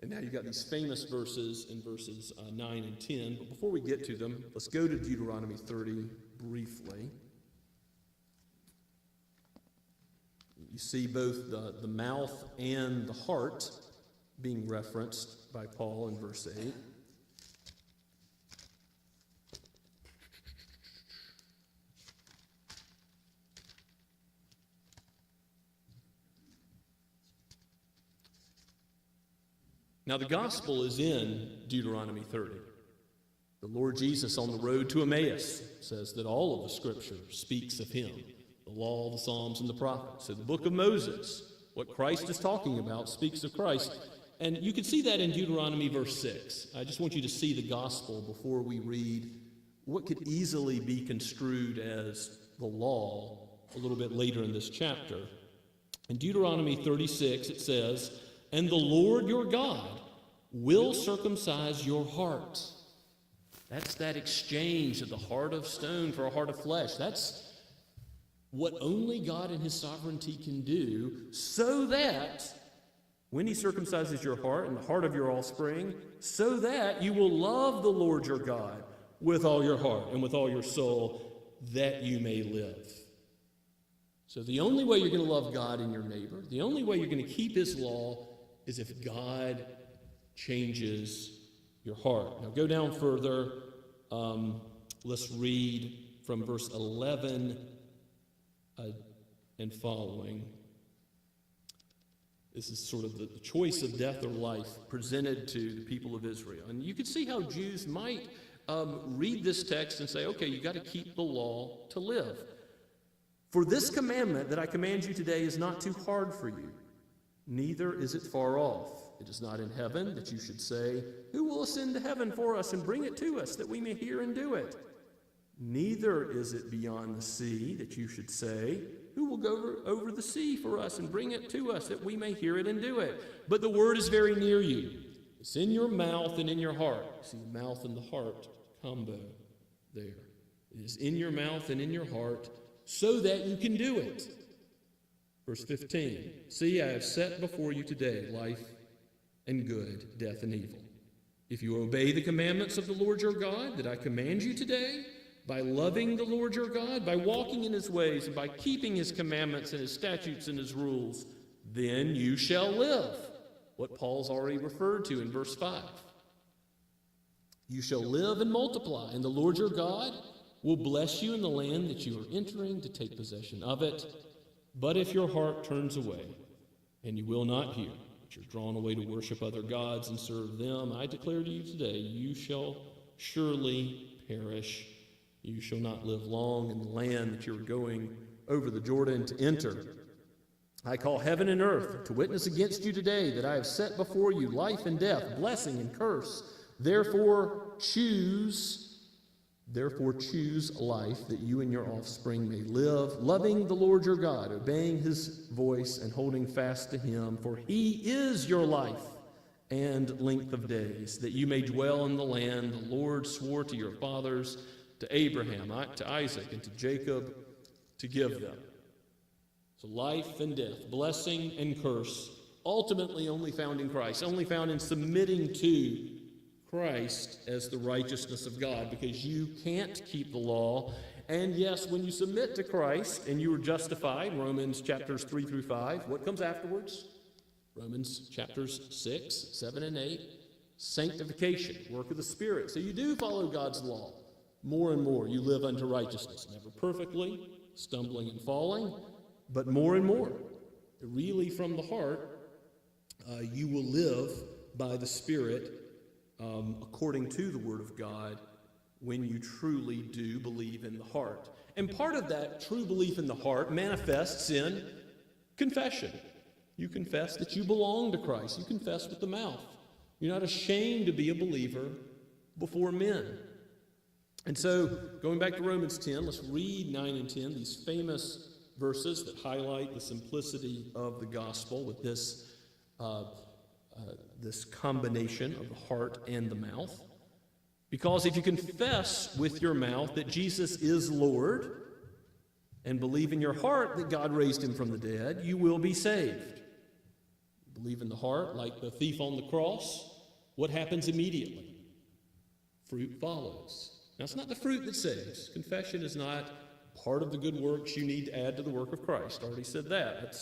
Speaker 3: And now you've got these famous verses in verses 9 and 10. But before we get to them, let's go to Deuteronomy 30 briefly. You see both the mouth and the heart being referenced by Paul in verse 8. Now, the gospel is in Deuteronomy 30. The Lord Jesus on the road to Emmaus says that all of the scripture speaks of him. The law, the Psalms, and the prophets. So the book of Moses, what Christ is talking about, speaks of Christ. And you can see that in Deuteronomy verse 6. I just want you to see the gospel before we read what could easily be construed as the law a little bit later in this chapter. In Deuteronomy 36, it says, and the Lord your God will circumcise your heart. That's that exchange of the heart of stone for a heart of flesh. That's what only God in his sovereignty can do, so that when he circumcises your heart and the heart of your offspring, so that you will love the Lord your God with all your heart and with all your soul, that you may live. So the only way you're going to love God and your neighbor, the only way you're going to keep his law, is if God changes your heart. Now go down further. Let's read from verse 11 and following. This is sort of the choice of death or life presented to the people of Israel. And you can see how Jews might read this text and say, okay, you've got to keep the law to live. For this commandment that I command you today is not too hard for you, neither is it far off. It is not in heaven that you should say, who will ascend to heaven for us and bring it to us that we may hear and do it? Neither is it beyond the sea that you should say, who will go over the sea for us and bring it to us that we may hear it and do it? But the word is very near you. It's in your mouth and in your heart. See the mouth and the heart combo there. It is in your mouth and in your heart so that you can do it. Verse 15, see, I have set before you today life and good, death and evil. If you obey the commandments of the Lord your God that I command you today, by loving the Lord your God, by walking in his ways, and by keeping his commandments and his statutes and his rules, then you shall live. What Paul's already referred to in verse 5. You shall live and multiply, and the Lord your God will bless you in the land that you are entering to take possession of it. But if your heart turns away, and you will not hear, but you're drawn away to worship other gods and serve them, I declare to you today, you shall surely perish. You shall not live long in the land that you're going over the Jordan to enter. I call heaven and earth to witness against you today that I have set before you life and death, blessing and curse. Therefore choose life that you and your offspring may live, loving the Lord your God, obeying his voice and holding fast to him, for he is your life and length of days, that you may dwell in the land the Lord swore to your fathers, to Abraham, to Isaac, and to Jacob to give them. So life and death, blessing and curse, ultimately only found in Christ, only found in submitting to Christ as the righteousness of God, because you can't keep the law. And yes, when you submit to Christ and you are justified, Romans chapters 3 through 5, what comes afterwards? Romans chapters 6, 7, and 8, sanctification, work of the Spirit. So you do follow God's law. More and more you live unto righteousness, never perfectly, stumbling and falling, but more and more. Really from the heart, you will live by the Spirit according to the Word of God when you truly do believe in the heart. And part of that true belief in the heart manifests in confession. You confess that you belong to Christ. You confess with the mouth. You're not ashamed to be a believer before men. And so, going back to Romans 10, let's read 9 and 10, these famous verses that highlight the simplicity of the gospel with this combination of the heart and the mouth. Because if you confess with your mouth that Jesus is Lord and believe in your heart that God raised him from the dead, you will be saved. Believe in the heart, like the thief on the cross, what happens immediately? Fruit follows. Now, it's not the fruit that saves. Confession is not part of the good works you need to add to the work of Christ. I already said that.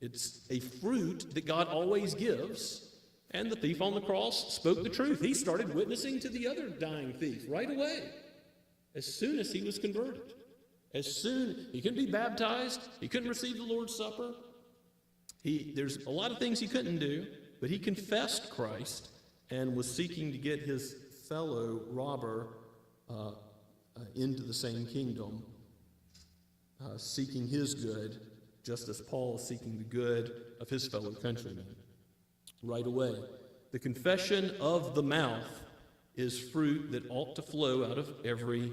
Speaker 3: It's a fruit that God always gives. And the thief on the cross spoke the truth. He started witnessing to the other dying thief right away, as soon as he was converted. He couldn't be baptized. He couldn't receive the Lord's Supper. There's a lot of things he couldn't do, but he confessed Christ and was seeking to get his fellow robber into the same kingdom, seeking his good, just as Paul is seeking the good of his fellow countrymen. Right away, the confession of the mouth is fruit that ought to flow out of every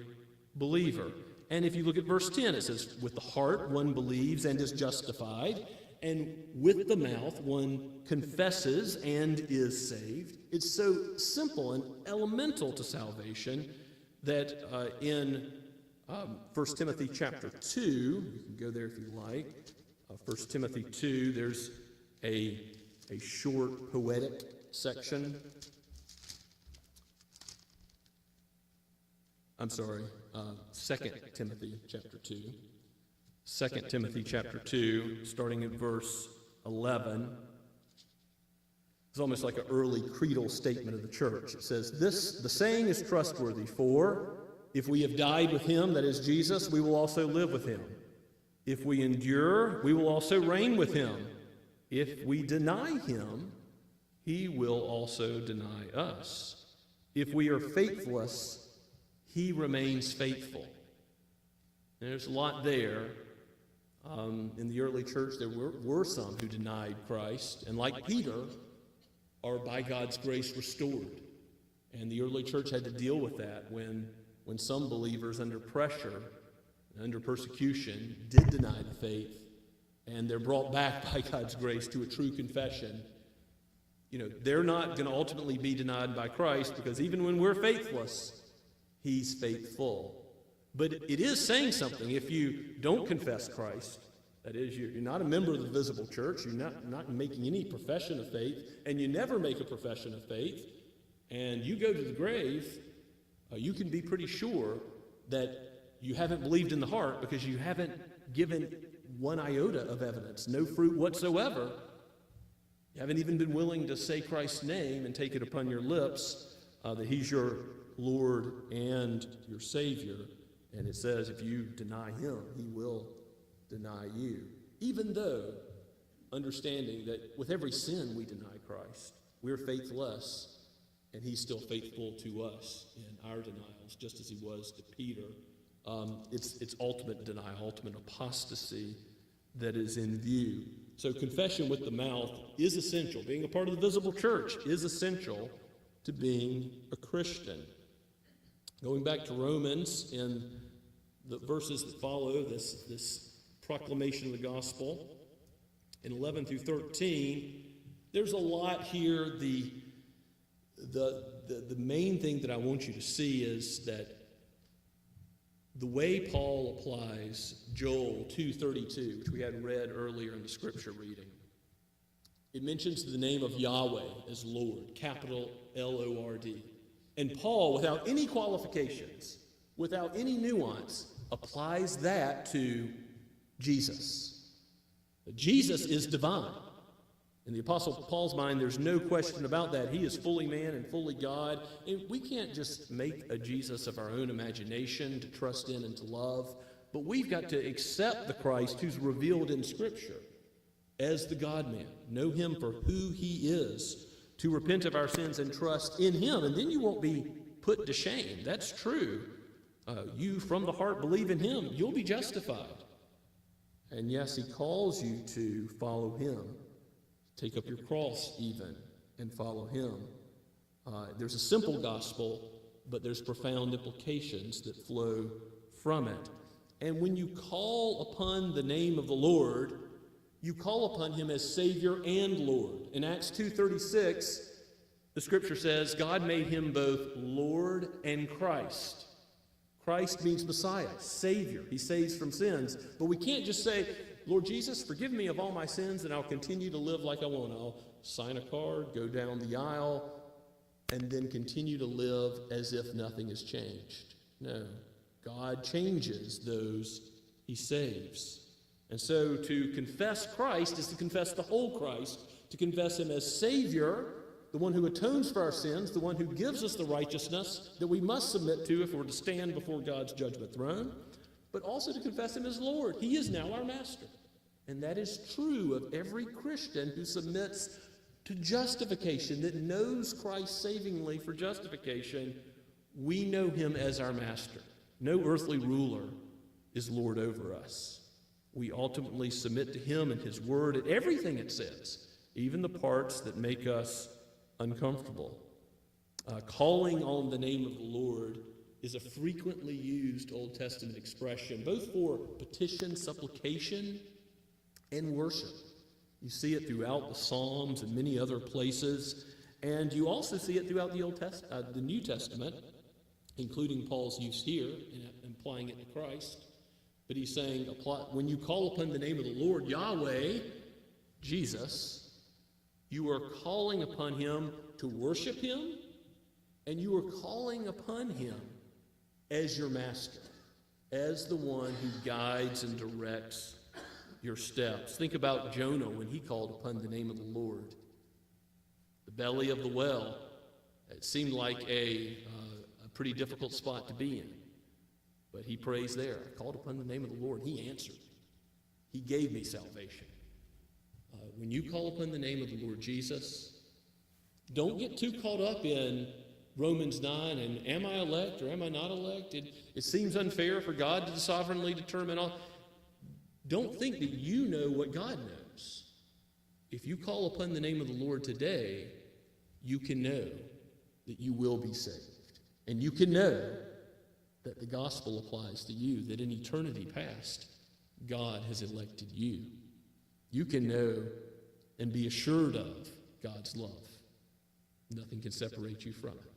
Speaker 3: believer. And if you look at verse 10, it says, with the heart one believes and is justified, and with the mouth one confesses and is saved. It's so simple and elemental to salvation that in 1 Timothy chapter 2, you can go there if you like, 1 Timothy 2, there's a short poetic section. I'm sorry, 2 Timothy chapter 2. 2 Timothy chapter 2, starting at verse 11. It's almost like an early creedal statement of the church. It says, the saying is trustworthy, for if we have died with him, that is Jesus, we will also live with him. If we endure, we will also reign with him. If we deny him, he will also deny us. If we are faithless, he remains faithful. There's a lot there. In the early church, there were some who denied Christ, and like Peter, are by God's grace restored. And the early church had to deal with that when some believers, under pressure, under persecution, did deny the faith, and they're brought back by God's grace to a true confession. They're not going to ultimately be denied by Christ, because even when we're faithless, he's faithful. But it is saying something if you don't confess Christ. That is, you're not a member of the visible church, you're not making any profession of faith, and you never make a profession of faith, and you go to the grave, you can be pretty sure that you haven't believed in the heart, because you haven't given one iota of evidence, no fruit whatsoever. You haven't even been willing to say Christ's name and take it upon your lips that he's your Lord and your Savior. And it says if you deny him, he will deny you. Even though, understanding that with every sin we deny Christ, we're faithless, and he's still faithful to us in our denials, just as he was to Peter. It's ultimate denial, ultimate apostasy that is in view. So confession with the mouth is essential. Being a part of the visible church is essential to being a Christian. Going back to Romans, in the verses that follow this proclamation of the gospel, in 11 through 13, there's a lot here. The main thing that I want you to see is that the way Paul applies Joel 2:32, which we had read earlier in the scripture reading, it mentions the name of Yahweh as Lord, capital L-O-R-D. And Paul, without any qualifications, without any nuance, applies that to Jesus. Jesus is divine. In the Apostle Paul's mind, there's no question about that. He is fully man and fully God. And we can't just make a Jesus of our own imagination to trust in and to love, but we've got to accept the Christ who's revealed in Scripture as the God-man, know him for who he is, to repent of our sins and trust in him, and then you won't be put to shame. That's true. You from the heart believe in him, you'll be justified. And yes, he calls you to follow him. Take up your cross even and follow him. There's a simple gospel, but there's profound implications that flow from it. And when you call upon the name of the Lord, you call upon him as Savior and Lord. In Acts 2:36, the scripture says, God made him both Lord and Christ. Christ means Messiah, Savior. He saves from sins. But we can't just say, Lord Jesus, forgive me of all my sins, and I'll continue to live like I want. I'll sign a card, go down the aisle, and then continue to live as if nothing has changed. No, God changes those he saves. And so to confess Christ is to confess the whole Christ, to confess him as Savior, the one who atones for our sins, the one who gives us the righteousness that we must submit to if we're to stand before God's judgment throne, but also to confess him as Lord. He is now our master. And that is true of every Christian who submits to justification, that knows Christ savingly for justification. We know him as our master. No earthly ruler is Lord over us. We ultimately submit to him and his word and everything it says, even the parts that make us uncomfortable. Calling on the name of the Lord is a frequently used Old Testament expression, both for petition, supplication, and worship. You see it throughout the Psalms and many other places, and you also see it throughout the New Testament, including Paul's use here, in applying it to Christ. But he's saying, when you call upon the name of the Lord, Yahweh, Jesus, you are calling upon him to worship him, and you are calling upon him as your master, as the one who guides and directs your steps. Think about Jonah when he called upon the name of the Lord. The belly of the well, it seemed like a pretty difficult spot to be in. But he prays there. I called upon the name of the Lord. He answered. He gave me salvation. When you call upon the name of the Lord Jesus, don't get too caught up in Romans 9 and am I elect or am I not elect? It seems unfair for God to sovereignly determine all. Don't think that you know what God knows. If you call upon the name of the Lord today, you can know that you will be saved. And you can know that the gospel applies to you, that in eternity past, God has elected you. You can know and be assured of God's love. Nothing can separate you from it.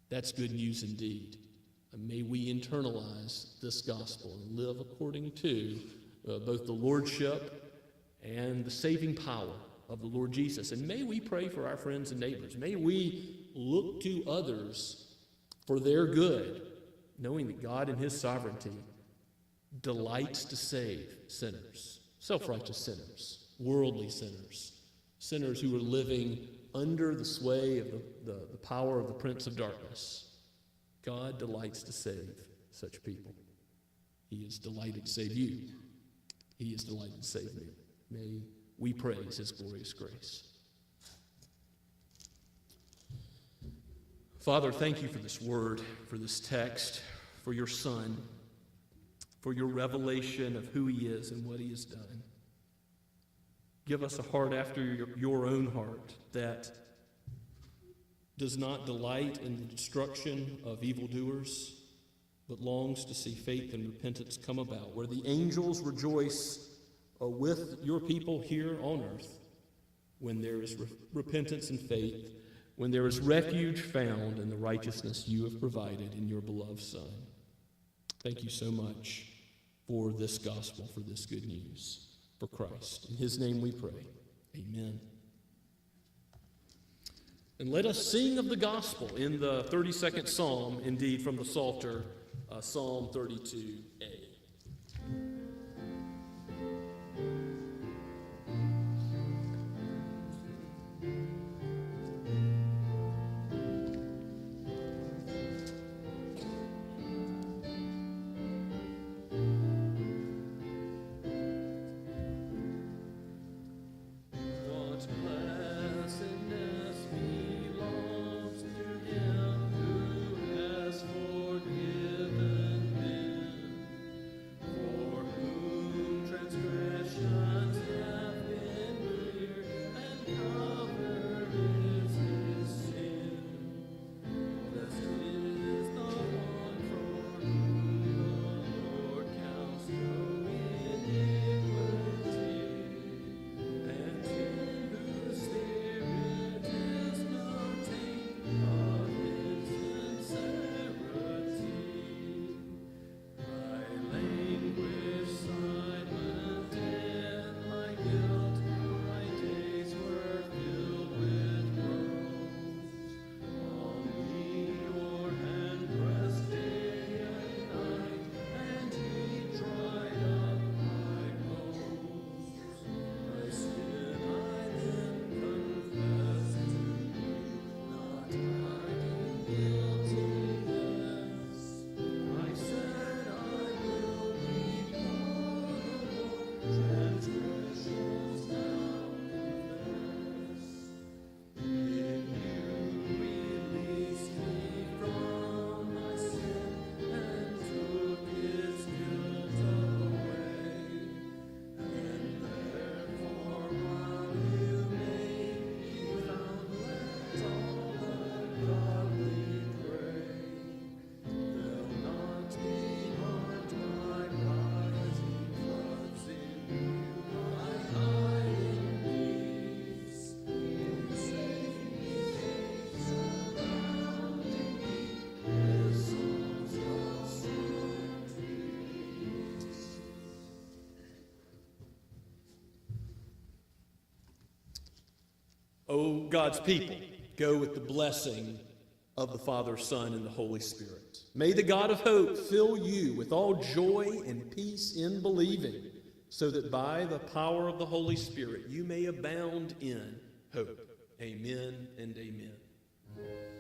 Speaker 3: That's good news indeed. And may we internalize this gospel and live according to both the lordship and the saving power of the Lord Jesus. And may we pray for our friends and neighbors. May we look to others for their good, knowing that God in his sovereignty delights to save sinners, self-righteous sinners, worldly sinners, sinners who are living under the sway of the power of the prince of darkness. God delights to save such people. He is delighted to save you. He is delighted to save me. May we praise his glorious grace. Father, thank you for this word, for this text, for your Son, for your revelation of who he is and what he has done. Give us a heart after your own heart that does not delight in the destruction of evildoers, but longs to see faith and repentance come about, where the angels rejoice with your people here on earth when there is repentance and faith, when there is refuge found in the righteousness you have provided in your beloved Son. Thank you so much for this gospel, for this good news, for Christ. In his name we pray. Amen. And let us sing of the gospel in the 32nd Psalm, indeed from the Psalter, Psalm 32a. O God's people, go with the blessing of the Father, Son, and the Holy Spirit. May the God of hope fill you with all joy and peace in believing, so that by the power of the Holy Spirit you may abound in hope. Amen and amen.